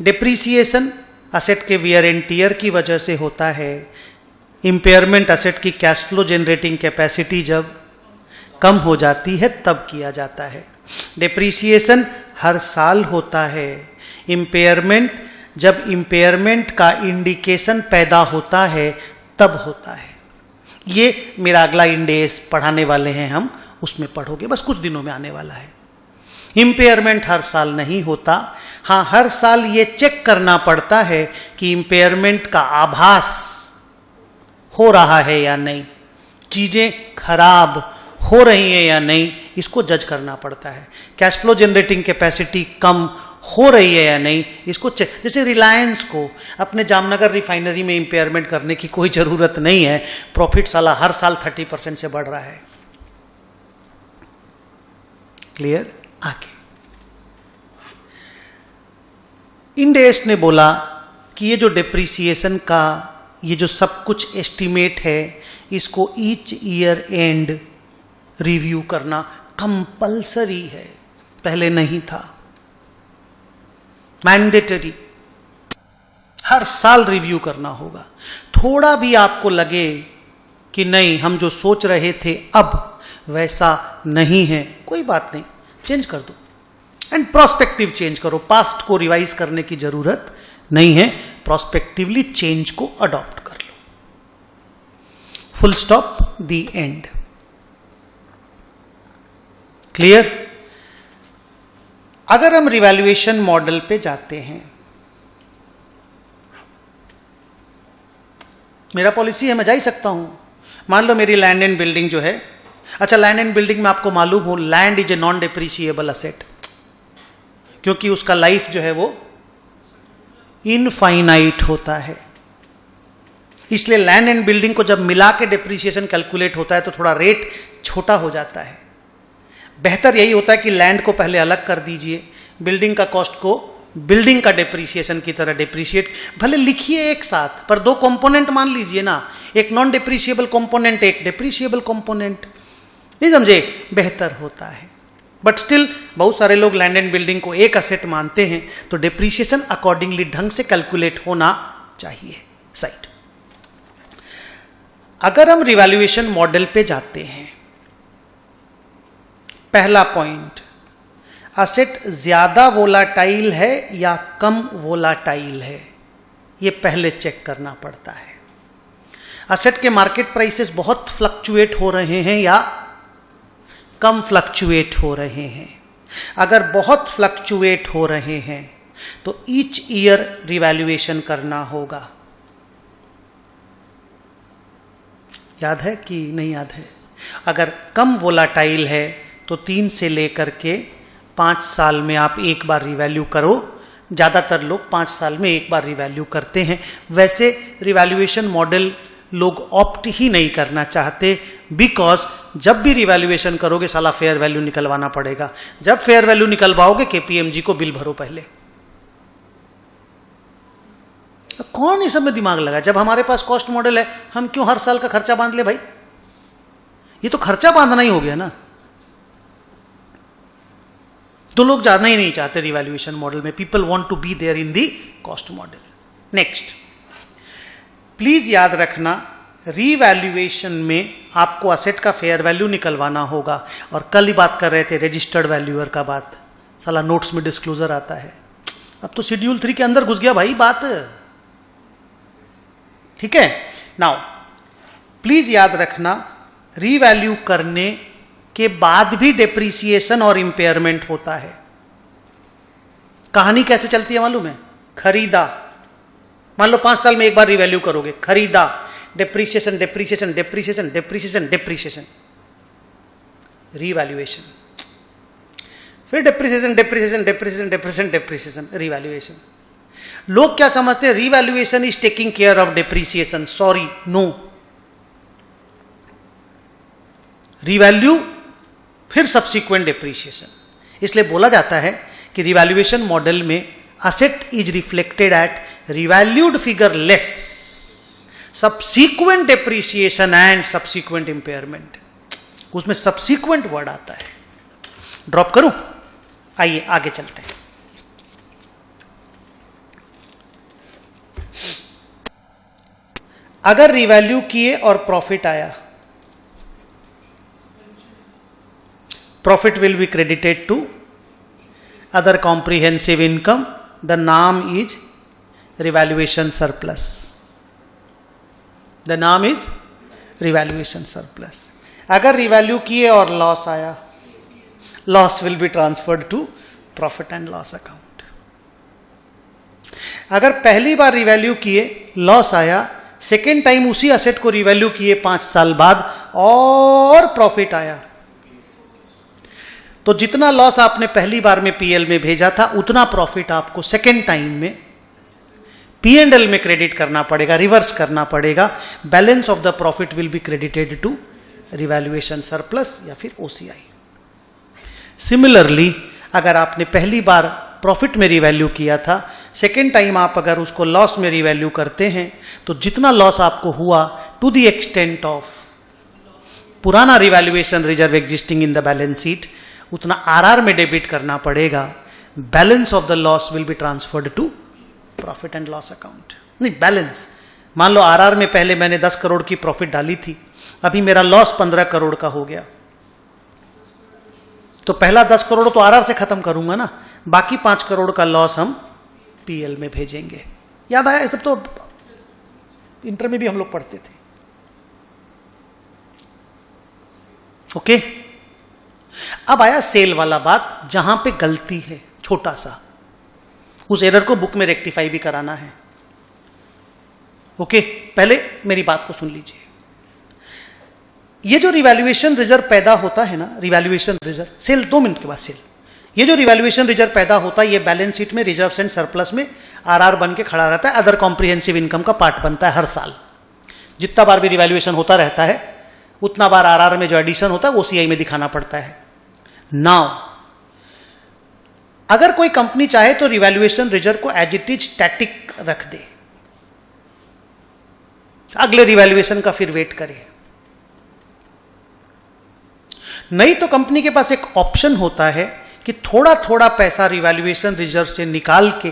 Speaker 1: डिप्रीसिएशन असेट के वियर एंड टियर की वजह से होता है। इम्पेयरमेंट असेट की कैश फ्लो जनरेटिंग कैपेसिटी जब कम हो जाती है तब किया जाता है। डिप्रीसिएशन हर साल होता है। इम्पेयरमेंट जब इम्पेयरमेंट का इंडिकेशन पैदा होता है तब होता है। ये मेरा अगला इंड AS पढ़ाने वाले हैं हम, उसमें पढ़ोगे, बस कुछ दिनों में आने वाला है। इम्पेयरमेंट हर साल नहीं होता। हाँ, हर साल ये चेक करना पड़ता है कि इम्पेयरमेंट का आभास हो रहा है या नहीं, चीजें खराब हो रही हैं या नहीं, इसको जज करना पड़ता है। कैश फ्लो जनरेटिंग कैपेसिटी कम हो रही है या नहीं, इसको चेक। जैसे रिलायंस को अपने जामनगर रिफाइनरी में इम्पेयरमेंट करने की कोई जरूरत नहीं है, प्रॉफिट साला हर साल 30% से बढ़ रहा है। क्लियर? आगे इंड AS ने बोला कि ये जो डिप्रिसिएशन का ये जो सब कुछ एस्टिमेट है, इसको ईच ईयर एंड रिव्यू करना कंपल्सरी है, पहले नहीं था, मैंडेटरी। हर साल रिव्यू करना होगा। थोड़ा भी आपको लगे कि नहीं हम जो सोच रहे थे अब वैसा नहीं है, कोई बात नहीं, चेंज कर दो एंड प्रोस्पेक्टिव चेंज करो। पास्ट को रिवाइज करने की जरूरत नहीं है, प्रोस्पेक्टिवली चेंज को अडॉप्ट कर लो। Full stop, the end. Clear? अगर हम रिवैल्यूएशन मॉडल पे जाते हैं, मेरा पॉलिसी है मैं जा ही सकता हूं। मान लो मेरी लैंड एंड बिल्डिंग जो है, अच्छा लैंड एंड बिल्डिंग में आपको मालूम हो land is a non depreciable asset, क्योंकि उसका लाइफ जो है वो इनफाइनाइट होता है। इसलिए लैंड एंड बिल्डिंग को जब मिला के डिप्रिसिएशन कैलकुलेट होता है तो थोड़ा रेट छोटा हो जाता है। बेहतर यही होता है कि लैंड को पहले अलग कर दीजिए, बिल्डिंग का कॉस्ट को बिल्डिंग का डिप्रिसिएशन की तरह डिप्रिशिएट, भले लिखिए एक साथ पर दो कंपोनेंट मान लीजिए ना, एक नॉन डिप्रिशिएबल कंपोनेंट, एक डिप्रिशिएबल कंपोनेंट, नहीं समझे? बेहतर होता है। बट स्टिल बहुत सारे लोग लैंड एंड बिल्डिंग को एक असेट मानते हैं, तो डिप्रिसिएशन अकॉर्डिंगली ढंग से कैलकुलेट होना चाहिए। साइड अगर हम रिवैल्यूएशन मॉडल पे जाते हैं, पहला पॉइंट, असेट ज्यादा वोलाटाइल है या कम वोलाटाइल है, यह पहले चेक करना पड़ता है। असेट के मार्केट प्राइसेस बहुत फ्लक्चुएट हो रहे हैं या कम फ्लक्चुएट हो रहे हैं। अगर बहुत फ्लक्चुएट हो रहे हैं तो ईच ईयर रिवैल्यूएशन करना होगा। याद है कि नहीं याद है? अगर कम वोलाटाइल है तो 3 से लेकर के 5 साल में आप एक बार रिवैल्यू करो। ज़्यादातर लोग 5 साल में एक बार रिवैल्यू करते हैं। वैसे रिवैल्यूएशन मॉडल लोग ऑप्ट ही नहीं करना चाहते, बिकॉज जब भी रिवैल्यूएशन करोगे साला फेयर वैल्यू निकलवाना पड़ेगा। जब फेयर वैल्यू निकलवाओगे KPMG को बिल भरो पहले। कौन इस सब में दिमाग लगा? जब हमारे पास कॉस्ट मॉडल है, हम क्यों हर साल का खर्चा बांध ले भाई? ये तो खर्चा बांधना ही हो गया ना। जो लोग जाना ही नहीं चाहते रिवैल्यूएशन मॉडल में, people want to be there in the cost model. Next, please याद रखना, रीवैल्यूएशन में आपको असेट का फेयर वैल्यू निकलवाना होगा. और कल ही बात कर रहे थे रजिस्टर्ड वैल्यूअर का बात, साला नोट्स में डिस्क्लोजर आता है. अब तो शेड्यूल 3 के अंदर घुस गया भाई बात. ठीक है. नाउ प्लीज याद रखना, रीवैल्यू करने के बाद भी डेप्रिसिएशन और इंपेयरमेंट होता है. कहानी कैसे चलती है मालूम है? खरीदा, मान लो 5 साल में एक बार रीवैल्यू करोगे, खरीदा, depreciation depreciation depreciation depreciation depreciation, revaluation, फिर depreciation depreciation depreciation depreciation depreciation, revaluation. लोग क्या समझते हैं? Revaluation is taking care of depreciation. Sorry, no. Revalue फिर सब्सिक्वेंट डेप्रिसिएशन. इसलिए बोला जाता है कि रिवैल्यूएशन मॉडल में asset is reflected at revalued figure less subsequent depreciation and subsequent impairment. उसमें सब्सिक्वेंट वर्ड आता है. ड्रॉप करूं? आइए आगे चलते हैं. अगर रिवैल्यू किए और प्रॉफिट आया, profit will be credited to other comprehensive income. The name is revaluation surplus. The name is revaluation surplus. अगर रिवैल्यू किए और लॉस आया, loss will be transferred to profit and loss account. अगर पहली बार रिवैल्यू किए, loss आया, second time उसी असेट को रिवैल्यू किए 5 साल बाद और प्रॉफिट आया, तो जितना लॉस आपने पहली बार में पीएल में भेजा था, उतना प्रॉफिट आपको सेकेंड टाइम में पीएनएल में क्रेडिट करना पड़ेगा, रिवर्स करना पड़ेगा. Balance of the profit will be credited to revaluation surplus या फिर ओसीआई. सिमिलरली, अगर आपने पहली बार प्रॉफिट में रिवैल्यू किया था, सेकेंड टाइम आप अगर उसको लॉस में रिवैल्यू करते हैं, तो जितना लॉस आपको हुआ टू द एक्सटेंट ऑफ पुराना revaluation reserve existing in the balance sheet, उतना आरआर में डेबिट करना पड़ेगा. Balance of the loss will be transferred to profit and loss account. नहीं, बैलेंस, मान लो आरआर में पहले मैंने 10 करोड़ की प्रॉफिट डाली थी, अभी मेरा लॉस 15 करोड़ का हो गया, तो पहला 10 करोड़ तो आरआर से खत्म करूंगा ना, बाकी 5 करोड़ का लॉस हम पीएल में भेजेंगे. याद आया? सब तो इंटर में भी हम लोग पढ़ते थे. ओके. अब आया सेल वाला बात, जहां पे गलती है छोटा सा, उस एरर को बुक में रेक्टिफाई भी कराना है. ओके, पहले मेरी बात को सुन लीजिए. ये जो रिवैल्यूएशन रिजर्व पैदा होता है ना, रिवैल्यूएशन रिजर्व, सेल 2 मिनट के बाद सेल, ये जो रिवैल्यूएशन रिजर्व पैदा होता है, ये बैलेंस शीट में रिजर्व्स एंड सरप्लस में आरआर बन के खड़ा रहता है, अदर कॉम्प्रिहेंसिव इनकम का पार्ट बनता है हर साल. जितना बार भी रिवैल्यूएशन होता रहता है, उतना बार आरआर में जो एडिशन होता है ओसीआई में दिखाना पड़ता है. नाउ अगर कोई कंपनी चाहे तो रिवैल्यूएशन रिजर्व को एज इट इज स्टैटिक रख दे, अगले रिवैल्यूएशन का फिर वेट करे. नहीं तो कंपनी के पास एक ऑप्शन होता है कि थोड़ा थोड़ा पैसा रिवैल्यूएशन रिजर्व से निकाल के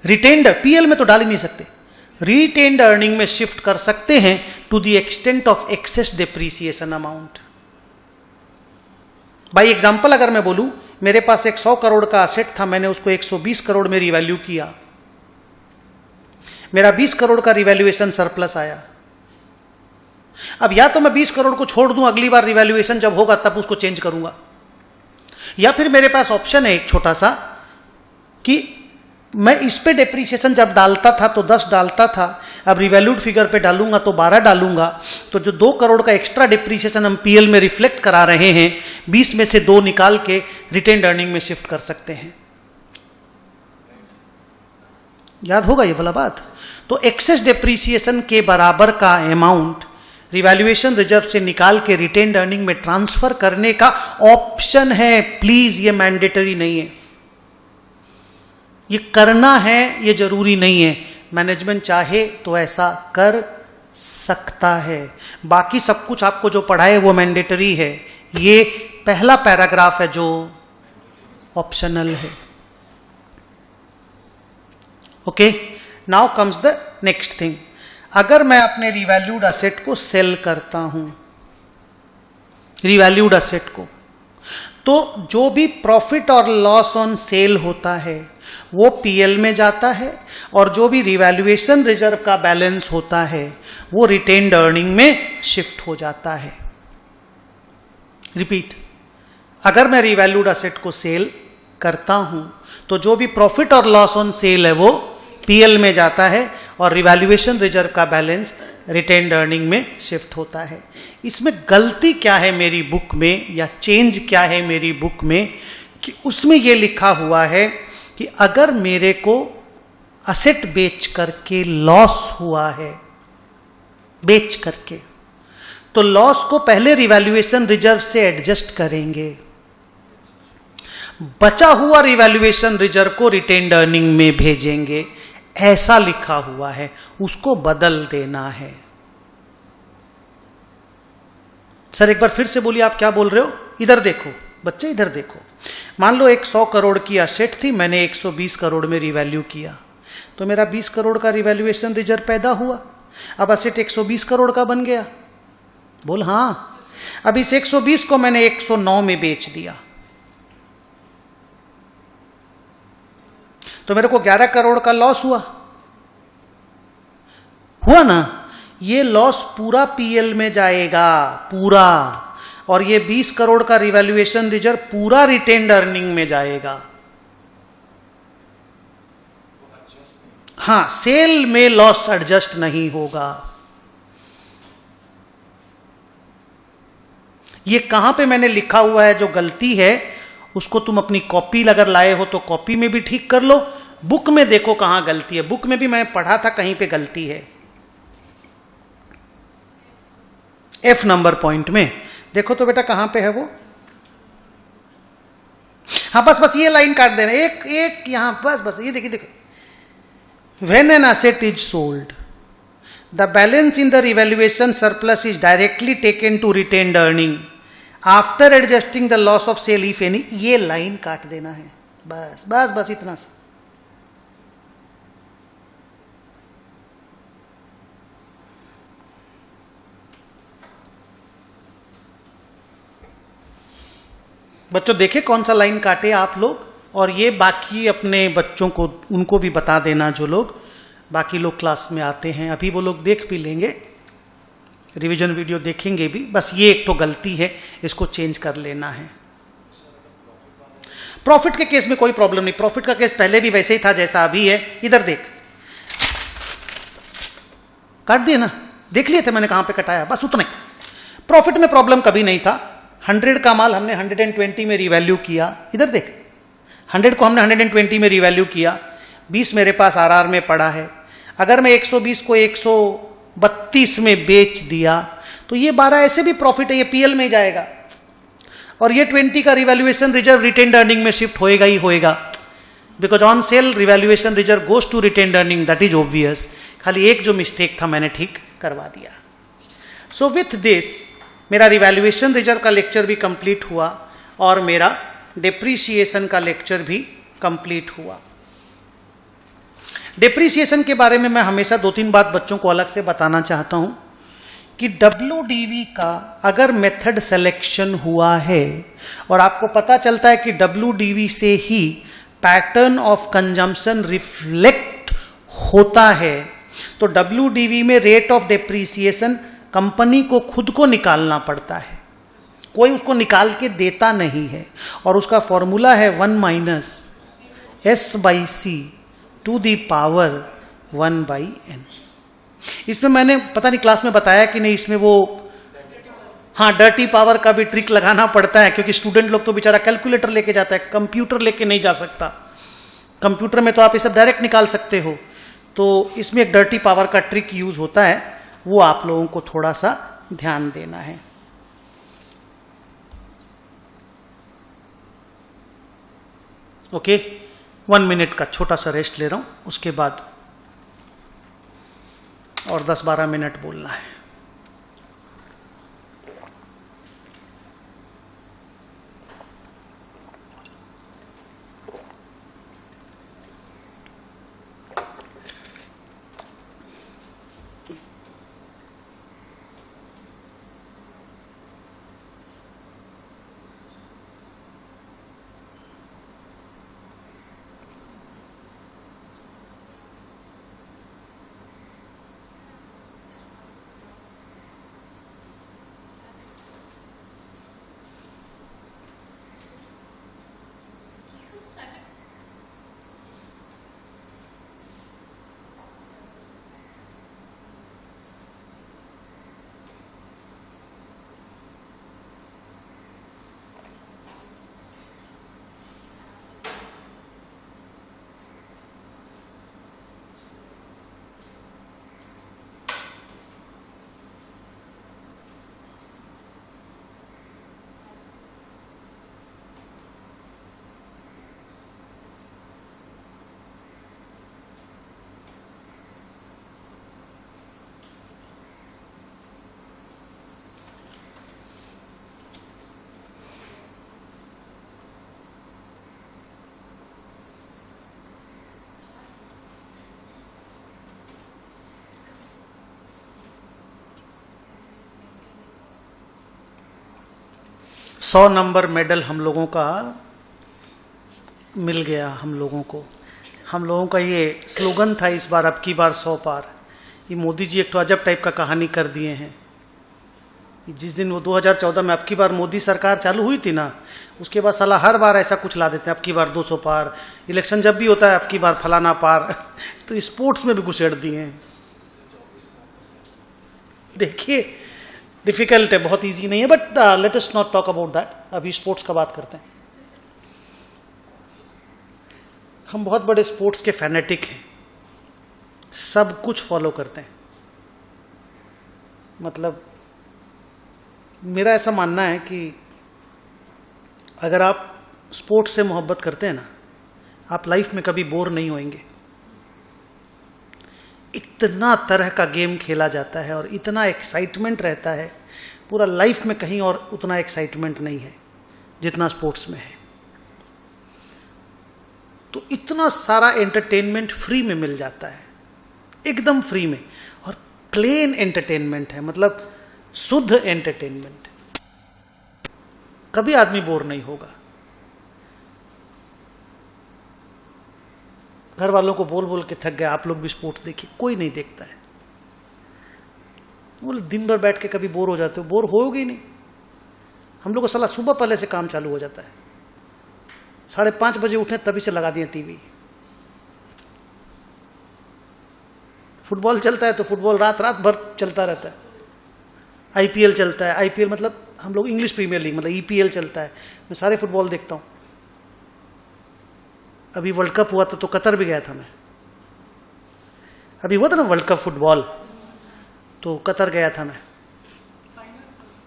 Speaker 1: रिटेन्ड, पीएल में तो डाल ही नहीं सकते, रिटेन्ड अर्निंग में शिफ्ट कर सकते हैं to the extent of excess depreciation amount. By example अगर मैं बोलूं, मेरे पास एक 100 करोड़ का असेट था, मैंने उसको 120 करोड़ में रिवैल्यू किया, मेरा 20 करोड़ का रिवैल्यूएशन सरप्लस आया. अब या तो मैं 20 करोड़ को छोड़ दूं, अगली बार रिवैल्यूएशन जब होगा तब उसको चेंज करूंगा, या फिर मेरे पास ऑप्शन है एक छोटा सा कि मैं इस पे डेप्रिसिएशन जब डालता था तो 10 डालता था, अब रिवैल्यूड फिगर पे डालूंगा तो 12 डालूंगा, तो जो 2 करोड़ का एक्स्ट्रा डेप्रिसिएशन हम पीएल में रिफ्लेक्ट करा रहे हैं, 20 में से 2 निकाल के रिटेन्ड अर्निंग में शिफ्ट कर सकते हैं. याद होगा ये वाला बात? तो एक्सेस डेप्रिसिएशन के बराबर का अमाउंट रिवैल्यूएशन रिजर्व से निकाल के रिटेन्ड अर्निंग में ट्रांसफर करने का ऑप्शन है. प्लीज, ये मैंडेटरी नहीं है, ये करना है, ये जरूरी नहीं है. मैनेजमेंट चाहे तो ऐसा कर सकता है, बाकी सब कुछ आपको जो पढ़ाए वो मैंडेटरी है. ये पहला पैराग्राफ है जो ऑप्शनल है। Okay, now comes the next thing. अगर मैं अपने रिवैल्यूड असेट को सेल करता हूं, रिवैल्यूड असेट को, तो जो भी प्रॉफिट और लॉस ऑन सेल होता है वो पीएल में जाता है, और जो भी रिवैल्यूएशन रिजर्व का बैलेंस होता है वो रिटेन्ड अर्निंग में शिफ्ट हो जाता है। रिपीट, अगर मैं रिवैल्यूड असेट को सेल करता हूं तो जो भी प्रॉफिट और लॉस ऑन सेल है वो पीएल में जाता है, और रिवैल्यूएशन रिजर्व का बैलेंस रिटेन्ड अर्निंग में शिफ्ट होता है। इसमें गलती क्या है मेरी बुक में, या चेंज क्या है मेरी बुक में, कि उसमें यह लिखा हुआ है कि अगर मेरे को असेट बेच करके लॉस हुआ है, बेच करके, तो लॉस को पहले रिवैल्यूएशन रिजर्व से एडजस्ट करेंगे, बचा हुआ रिवैल्यूएशन रिजर्व को रिटेन्ड अर्निंग में भेजेंगे, ऐसा लिखा हुआ है, उसको बदल देना है। सर एक बार फिर से बोलिए, आप क्या बोल रहे हो? इधर देखो बच्चे, इधर देखो। मान लो एक 100 करोड़ की असेट थी, मैंने 120 करोड़ में रिवैल्यू किया, तो मेरा 20 करोड़ का रिवैल्यूएशन रिजर्व पैदा हुआ। अब असेट 120 करोड़ का बन गया। बोल हाँ। अब इस 120 को मैंने 109 में बेच दिया, तो मेरे को 11 करोड़ का लॉस हुआ, हुआ ना? ये लॉस पूरा पीएल में जाएगा, पूरा, और ये 20 करोड़ का रिवैल्यूएशन रिजर्व पूरा रिटेन्ड अर्निंग में जाएगा। हाँ, सेल में लॉस एडजस्ट नहीं होगा। ये कहां पे मैंने लिखा हुआ है जो गलती है, उसको तुम अपनी कॉपी अगर लाए हो तो कॉपी में भी ठीक कर लो, बुक में देखो कहां गलती है। बुक में भी मैं पढ़ा था कहीं पे गलती है। एफ नंबर पॉइंट में देखो तो बेटा कहां पे है वो। हाँ बस ये लाइन काट देना, एक यहां, बस ये देखिए, देखो, when an asset is sold the balance in the revaluation surplus is directly taken to retained earning after adjusting the loss of sale if any. ये लाइन काट देना है, बस इतना सा। बच्चों देखे कौन सा लाइन काटे आप लोग, और ये बाकी अपने बच्चों को उनको भी बता देना, जो लोग बाकी लोग क्लास में आते हैं, अभी वो लोग देख भी लेंगे, रिवीजन वीडियो देखेंगे भी। बस ये एक तो गलती है, इसको चेंज कर लेना है। प्रॉफिट के केस में कोई प्रॉब्लम नहीं, प्रॉफिट का केस पहले भी वैसे ही था जैसा अभी है। इधर देख, काट दिए ना, देख लिए थे मैंने कहां पे कटाया, बस उतना ही। प्रॉफिट में प्रॉब्लम कभी नहीं था। 100 का माल हमने 120 में रिवैल्यू किया, इधर देख, 100 को हमने 120 में रिवैल्यू किया, 20 मेरे पास आरआर में पड़ा है। अगर मैं 120 को 132 में बेच दिया तो ये 12 ऐसे भी प्रॉफिट है, ये पीएल में जाएगा, और ये 20 का रिवैल्यूएशन रिजर्व रिटेन्ड अर्निंग में शिफ्ट होएगा ही होएगा, because on sale revaluation reserve goes to retained earning, that is obvious. खाली एक जो मिस्टेक था मैंने ठीक करवा दिया। सो विथ दिस मेरा रिवैल्यूएशन रिजर्व का लेक्चर भी कंप्लीट हुआ, और मेरा डेप्रीसिएशन का लेक्चर भी कंप्लीट हुआ। डेप्रीसिएशन के बारे में मैं हमेशा 2-3 बात बच्चों को अलग से बताना चाहता हूं कि WDV का अगर मेथड सिलेक्शन हुआ है, और आपको पता चलता है कि WDV से ही पैटर्न ऑफ कंजम्पशन रिफ्लेक्ट होता है, तो WDV में रेट ऑफ डेप्रीसिएशन कंपनी को खुद को निकालना पड़ता है, कोई उसको निकाल के देता नहीं है, और उसका फॉर्मूला है 1 - S/C to the power 1/n। इसमें मैंने पता नहीं क्लास में बताया कि नहीं, इसमें वो हाँ डर्टी पावर का भी ट्रिक लगाना पड़ता है, क्योंकि स्टूडेंट लोग तो बेचारा कैलकुलेटर लेके जाता है, कंप्यूटर लेके नहीं जा सकता। कंप्यूटर में तो आप ये सब डायरेक्ट निकाल सकते हो, तो इसमें एक डर्टी पावर का ट्रिक यूज होता है, वो आप लोगों को थोड़ा सा ध्यान देना है। ओके, 1 मिनट का छोटा सा रेस्ट ले रहा हूं, उसके बाद और 10-12 मिनट बोलना है। 100 नंबर मेडल हम लोगों का मिल गया। हम लोगों का ये स्लोगन था इस बार, अब की बार 100 पार। ये मोदी जी एक तो अजब टाइप का कहानी कर दिए हैं। जिस दिन वो 2014 में अब की बार मोदी सरकार चालू हुई थी ना, उसके बाद साला हर बार ऐसा कुछ ला देते हैं, अब की बार 200 पार। इलेक्शन जब भी होता है अब की बार फलाना पार। तो स्पोर्ट्स में भी घुसेड़ दिए हैं। देखिए डिफिकल्ट है, बहुत इजी नहीं है, but let us not talk about that. अभी स्पोर्ट्स का बात करते हैं। हम बहुत बड़े स्पोर्ट्स के फैनेटिक हैं, सब कुछ फॉलो करते हैं। मतलब मेरा ऐसा मानना है कि अगर आप स्पोर्ट्स से मोहब्बत करते हैं ना, आप लाइफ में कभी बोर नहीं होंगे। इतना तरह का गेम खेला जाता है और इतना एक्साइटमेंट रहता है, पूरा लाइफ में कहीं और उतना एक्साइटमेंट नहीं है जितना स्पोर्ट्स में है। तो इतना सारा एंटरटेनमेंट फ्री में मिल जाता है, एकदम फ्री में, और प्लेन एंटरटेनमेंट है, मतलब शुद्ध एंटरटेनमेंट। कभी आदमी बोर नहीं होगा। घर वालों को बोल बोल के थक गए, आप लोग भी स्पोर्ट्स देखिए, कोई नहीं देखता है। बोले दिन भर बैठ के कभी बोर हो जाते हो, बोर होगे ही नहीं। हम लोग को सलाह सुबह पहले से काम चालू हो जाता है, 5:30 बजे उठे तभी से लगा दिए टीवी। फुटबॉल चलता है तो फुटबॉल रात रात भर चलता रहता है। आईपीएल चलता है, आईपीएल मतलब हम लोग इंग्लिश प्रीमियर लीग, मतलब ईपीएल चलता है। मैं सारे फुटबॉल देखता हूं। अभी वर्ल्ड कप हुआ तो कतर भी गया था मैं। अभी हुआ था ना वर्ल्ड कप फुटबॉल, तो कतर गया था मैं।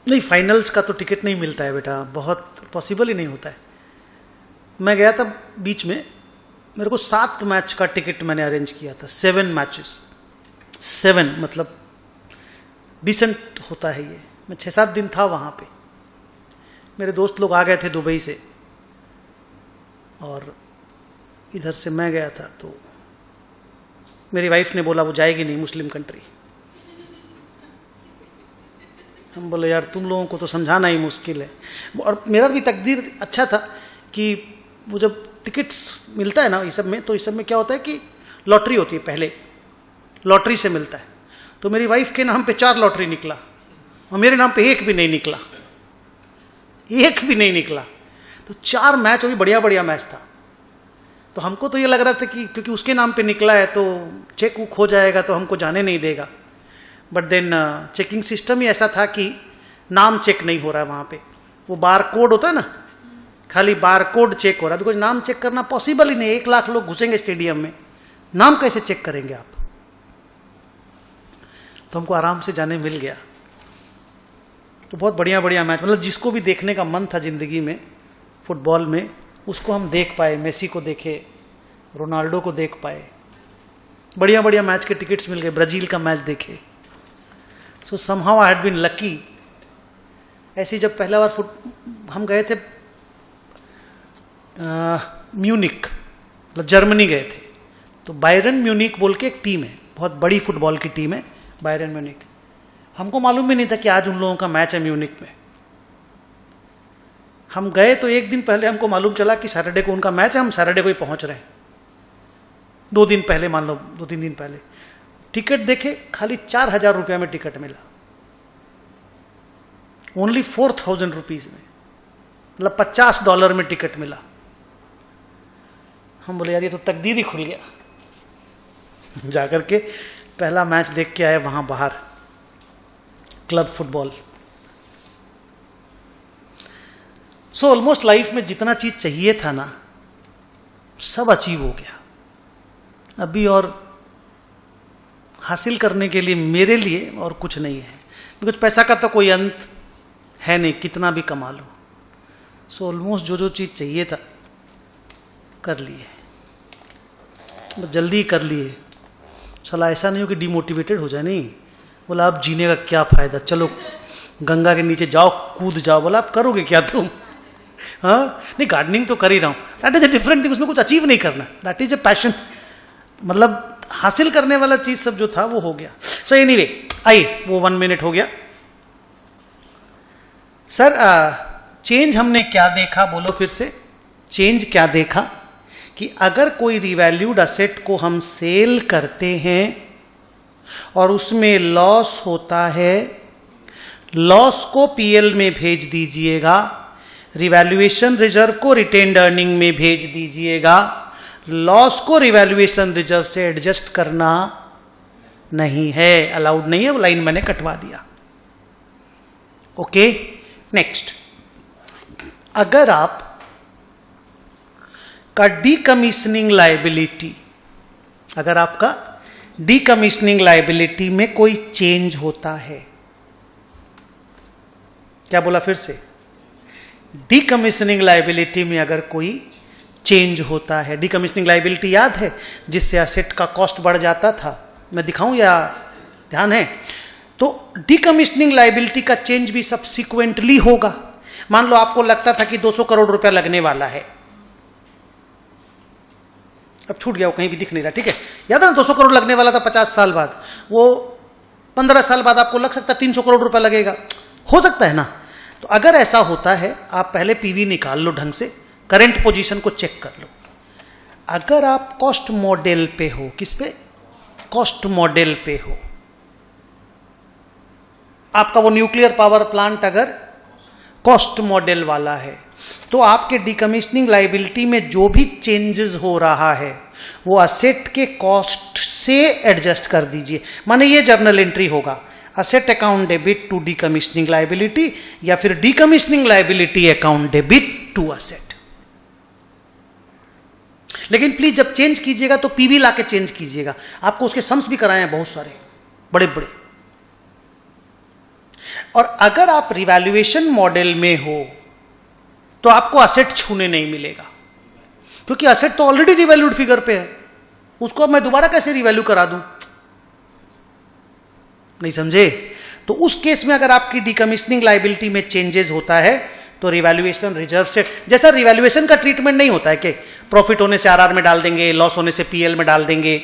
Speaker 1: नहीं, फाइनल्स का तो टिकट नहीं मिलता है बेटा, बहुत पॉसिबल ही नहीं होता है। मैं गया था बीच में, मेरे को 7 मैच का टिकट मैंने अरेंज किया था। 7 मैचेस, 7 मतलब डिसेंट होता है ये। मैं 6-7 दिन था वहां पे। मेरे दोस्त लोग आ गए थे दुबई से और इधर से मैं गया था। तो मेरी वाइफ ने बोला वो जाएगी नहीं, मुस्लिम कंट्री। हम बोले यार तुम लोगों को तो समझाना ही मुश्किल है। और मेरा भी तकदीर अच्छा था कि वो जब टिकट्स मिलता है ना इस सब में, तो इस सब में क्या होता है कि लॉटरी होती है, पहले लॉटरी से मिलता है। तो मेरी वाइफ के नाम पे 4 लॉटरी निकला और मेरे नाम पे एक भी नहीं निकला, एक भी नहीं निकला। तो 4 मैच, वो भी बढ़िया बढ़िया मैच था। तो हमको तो ये लग रहा था कि क्योंकि उसके नाम पे निकला है तो चेक वुक हो जाएगा तो हमको जाने नहीं देगा। बट देन चेकिंग सिस्टम ही ऐसा था कि नाम चेक नहीं हो रहा है वहां पे। वो बार कोड होता है ना, खाली बार कोड चेक हो रहा है, बिकॉज नाम चेक करना पॉसिबल ही नहीं। 1 लाख लोग घुसेंगे स्टेडियम में, नाम कैसे चेक करेंगे आप? तो हमको आराम से जाने मिल गया। तो बहुत बढ़िया बढ़िया मैच, मतलब जिसको भी देखने का मन था जिंदगी में फुटबॉल में, उसको हम देख पाए। मेसी को देखे, रोनाल्डो को देख पाए, बढ़िया बढ़िया मैच के टिकट्स मिल गए। ब्राजील का मैच देखे। So somehow I had been lucky. ऐसे जब पहला बार हम गए थे म्यूनिक, मतलब जर्मनी गए थे, तो बायरन म्यूनिक बोल के एक टीम है, बहुत बड़ी फुटबॉल की टीम है बायरन म्यूनिक। हमको मालूम भी नहीं था कि आज उन लोगों का मैच है म्यूनिक में। हम गए तो एक दिन पहले हमको मालूम चला कि सैटरडे को उनका मैच है, हम सैटरडे को ही पहुंच रहे हैं। 2 दिन पहले, मान लो 2-3 दिन पहले टिकट देखे, खाली 4,000 रुपया में टिकट मिला, ओनली 4,000 रुपीज में, मतलब $50 में टिकट मिला। हम बोले यार ये तो तकदीर ही खुल गया। जाकर के पहला मैच देख के आए वहां बाहर, club football. So almost life में जितना चीज चाहिए था ना, सब अचीव हो गया। अभी और हासिल करने के लिए मेरे लिए और कुछ नहीं है, बिकॉज पैसा का तो कोई अंत है नहीं, कितना भी कमा लो। सो ऑलमोस्ट जो जो चीज चाहिए था कर लिए, जल्दी कर लिए। साला ऐसा नहीं हो कि डिमोटिवेटेड हो जाए। नहीं, बोला आप जीने का क्या फायदा, चलो गंगा के नीचे जाओ, कूद जाओ। बोला आप करोगे क्या तुम? हाँ नहीं, गार्डनिंग तो कर ही रहा हूं, that is a different thing. उसमें कुछ अचीव नहीं करना, दैट इज अ पैशन। मतलब हासिल करने वाला चीज सब जो था वो हो गया। सो एनीवे, आइए, वो 1 मिनट हो गया। सर चेंज हमने क्या देखा, बोलो फिर से, चेंज क्या देखा कि अगर कोई रिवैल्यूड असेट को हम सेल करते हैं और उसमें लॉस होता है, लॉस को पीएल में भेज दीजिएगा, रिवैल्यूएशन रिजर्व को रिटेन्ड अर्निंग में भेज दीजिएगा, लॉस को रिवैल्यूएशन रिजर्व से एडजस्ट करना नहीं है, अलाउड नहीं है, वो लाइन मैंने कटवा दिया। ओके, नेक्स्ट, अगर आप का डीकमीशनिंग लायबिलिटी, अगर आपका डीकमीशनिंग लायबिलिटी में कोई चेंज होता है, क्या बोला फिर से, डीकमीशनिंग लायबिलिटी में अगर कोई चेंज होता है, डीकमीशनिंग लायबिलिटी याद है जिससे असेट का कॉस्ट बढ़ जाता था, मैं दिखाऊं या ध्यान है, तो डीकमीशनिंग लायबिलिटी का चेंज भी सब्सिक्वेंटली होगा। मान लो आपको लगता था कि 200 करोड़ रुपया लगने वाला है, अब छूट गया, वो कहीं भी दिख नहीं रहा, ठीक है, याद है ना 200 करोड़ लगने वाला था 50 साल बाद, वो 15 साल बाद आपको लग सकता है 300 करोड़ रुपया लगेगा, हो सकता है ना। तो अगर ऐसा होता है, आप पहले पीवी निकाल लो ढंग से, करंट पोजीशन को चेक कर लो। अगर आप कॉस्ट मॉडल पे हो, किस पे, कॉस्ट मॉडल पे हो, आपका वो न्यूक्लियर पावर प्लांट अगर कॉस्ट मॉडल वाला है, तो आपके डीकमीशनिंग लायबिलिटी में जो भी चेंजेस हो रहा है वो असेट के कॉस्ट से एडजस्ट कर दीजिए। माने ये जर्नल एंट्री होगा, asset account debit to decommissioning liability, या फिर decommissioning liability account debit to asset. लेकिन प्लीज जब चेंज कीजिएगा तो पीवी ला के चेंज कीजिएगा, आपको उसके सम्स भी कराए हैं बहुत सारे बड़े बड़े। और अगर आप रिवैल्यूएशन मॉडल में हो तो आपको असेट छूने नहीं मिलेगा, क्योंकि असेट तो ऑलरेडी रिवैल्यूड फिगर पे है, उसको अब मैं दोबारा कैसे रिवैल्यू करा दूं, नहीं समझे। तो उस केस में अगर आपकी डीकमीशनिंग लायबिलिटी में चेंजेस होता है तो रिवैल्यूएशन रिजर्व से, जैसा रिवैल्यूएशन का ट्रीटमेंट नहीं होता है कि प्रॉफिट होने से आरआर में डाल देंगे, लॉस होने से पीएल में डाल देंगे,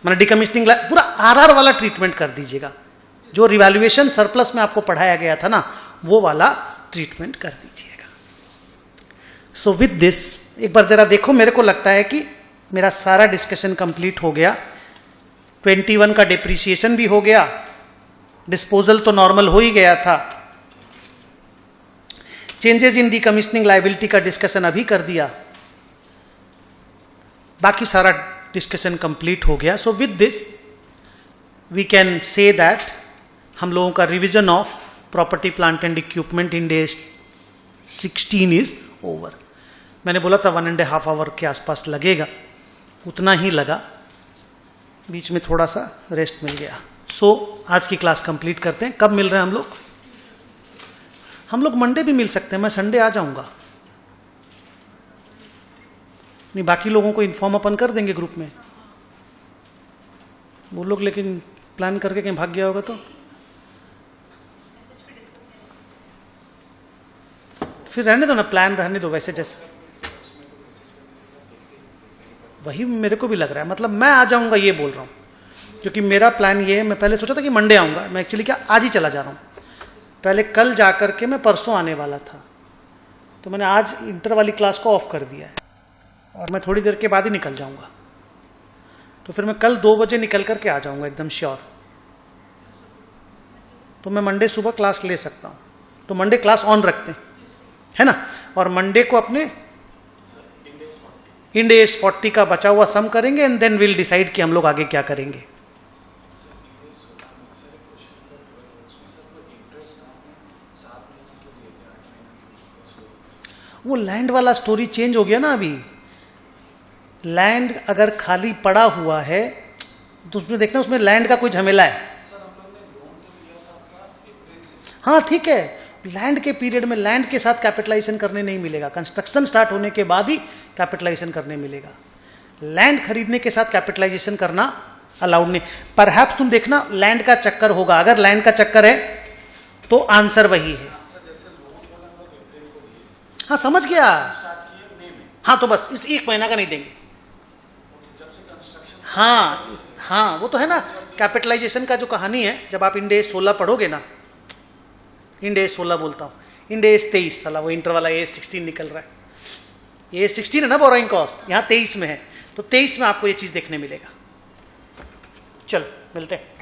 Speaker 1: मैंने डीकमीशनिंग पूरा आरआर वाला ट्रीटमेंट कर दीजिएगा, जो रिवैल्यूएशन सरप्लस में आपको पढ़ाया गया था ना, वो वाला ट्रीटमेंट कर दीजिएगा। सो विद दिस एक बार जरा देखो, मेरे को लगता है कि मेरा सारा डिस्कशन कंप्लीट हो गया। 21 का डिप्रिसिएशन भी हो गया, डिस्पोजल तो नॉर्मल हो ही गया था, चेंजेस इन डीकमीशनिंग लायबिलिटी का डिस्कशन अभी कर दिया, बाकी सारा डिस्कशन कंप्लीट हो गया। So with this we can say that हम लोगों का revision of property plant and equipment in day 16 is over. मैंने बोला था 1.5 आवर के आसपास लगेगा, उतना ही लगा, बीच में थोड़ा सा रेस्ट मिल गया। सो आज की क्लास कंप्लीट करते हैं। कब मिल रहे हैं हम लोग? हम लोग मंडे भी मिल सकते हैं, मैं संडे आ जाऊंगा। नहीं, बाकी लोगों को इन्फॉर्म अपन कर देंगे ग्रुप में, वो लोग लेकिन प्लान करके कहीं भाग गया होगा तो फिर रहने दो ना, प्लान रहने दो वैसे जैसे, वही मेरे को भी लग रहा है, मतलब मैं आ जाऊंगा ये बोल रहा हूँ, क्योंकि मेरा प्लान ये है, मैं पहले सोचा था कि मंडे आऊंगा, मैं एक्चुअली क्या आज ही चला जा रहा हूँ, पहले कल जा करके मैं परसों आने वाला था, तो मैंने आज इंटर वाली क्लास को ऑफ कर दिया है और मैं थोड़ी देर के बाद ही निकल जाऊंगा, तो फिर मैं कल 2 बजे निकल करके आ जाऊंगा एकदम श्योर। तो मैं मंडे सुबह क्लास ले सकता हूँ, तो मंडे क्लास ऑन रखते हैं, है ना, और मंडे को अपने इंड एस 40 का बचा हुआ सम करेंगे एंड देन विल डिसाइड कि हम लोग आगे क्या करेंगे। वो लैंड वाला स्टोरी चेंज हो गया ना, अभी लैंड अगर खाली पड़ा हुआ है तो उसमें देखना, उसमें लैंड का कोई झमेला है। हाँ ठीक है, लैंड के पीरियड में लैंड के साथ कैपिटलाइजेशन करने नहीं मिलेगा, कंस्ट्रक्शन स्टार्ट होने के बाद ही कैपिटलाइजेशन करने मिलेगा। लैंड खरीदने के साथ कैपिटलाइजेशन करना अलाउड नहीं। परहैप्स तुम देखना लैंड का चक्कर होगा, अगर लैंड का चक्कर है तो आंसर वही है। हाँ समझ गया, हाँ तो बस इस 1 महीना का नहीं देंगे। हाँ हाँ वो तो है ना, कैपिटलाइजेशन का जो कहानी है, जब आप इंड एस 16 पढ़ोगे ना, इंड एस 16 बोलता हूँ, इंड एस 23, साला वो इंटर वाला एस 16 निकल रहा है। एस 16 है ना बोरोइंग कॉस्ट, यहाँ 23 में है, तो 23 में आपको ये चीज देखने मिलेगा। चलो मिलते हैं।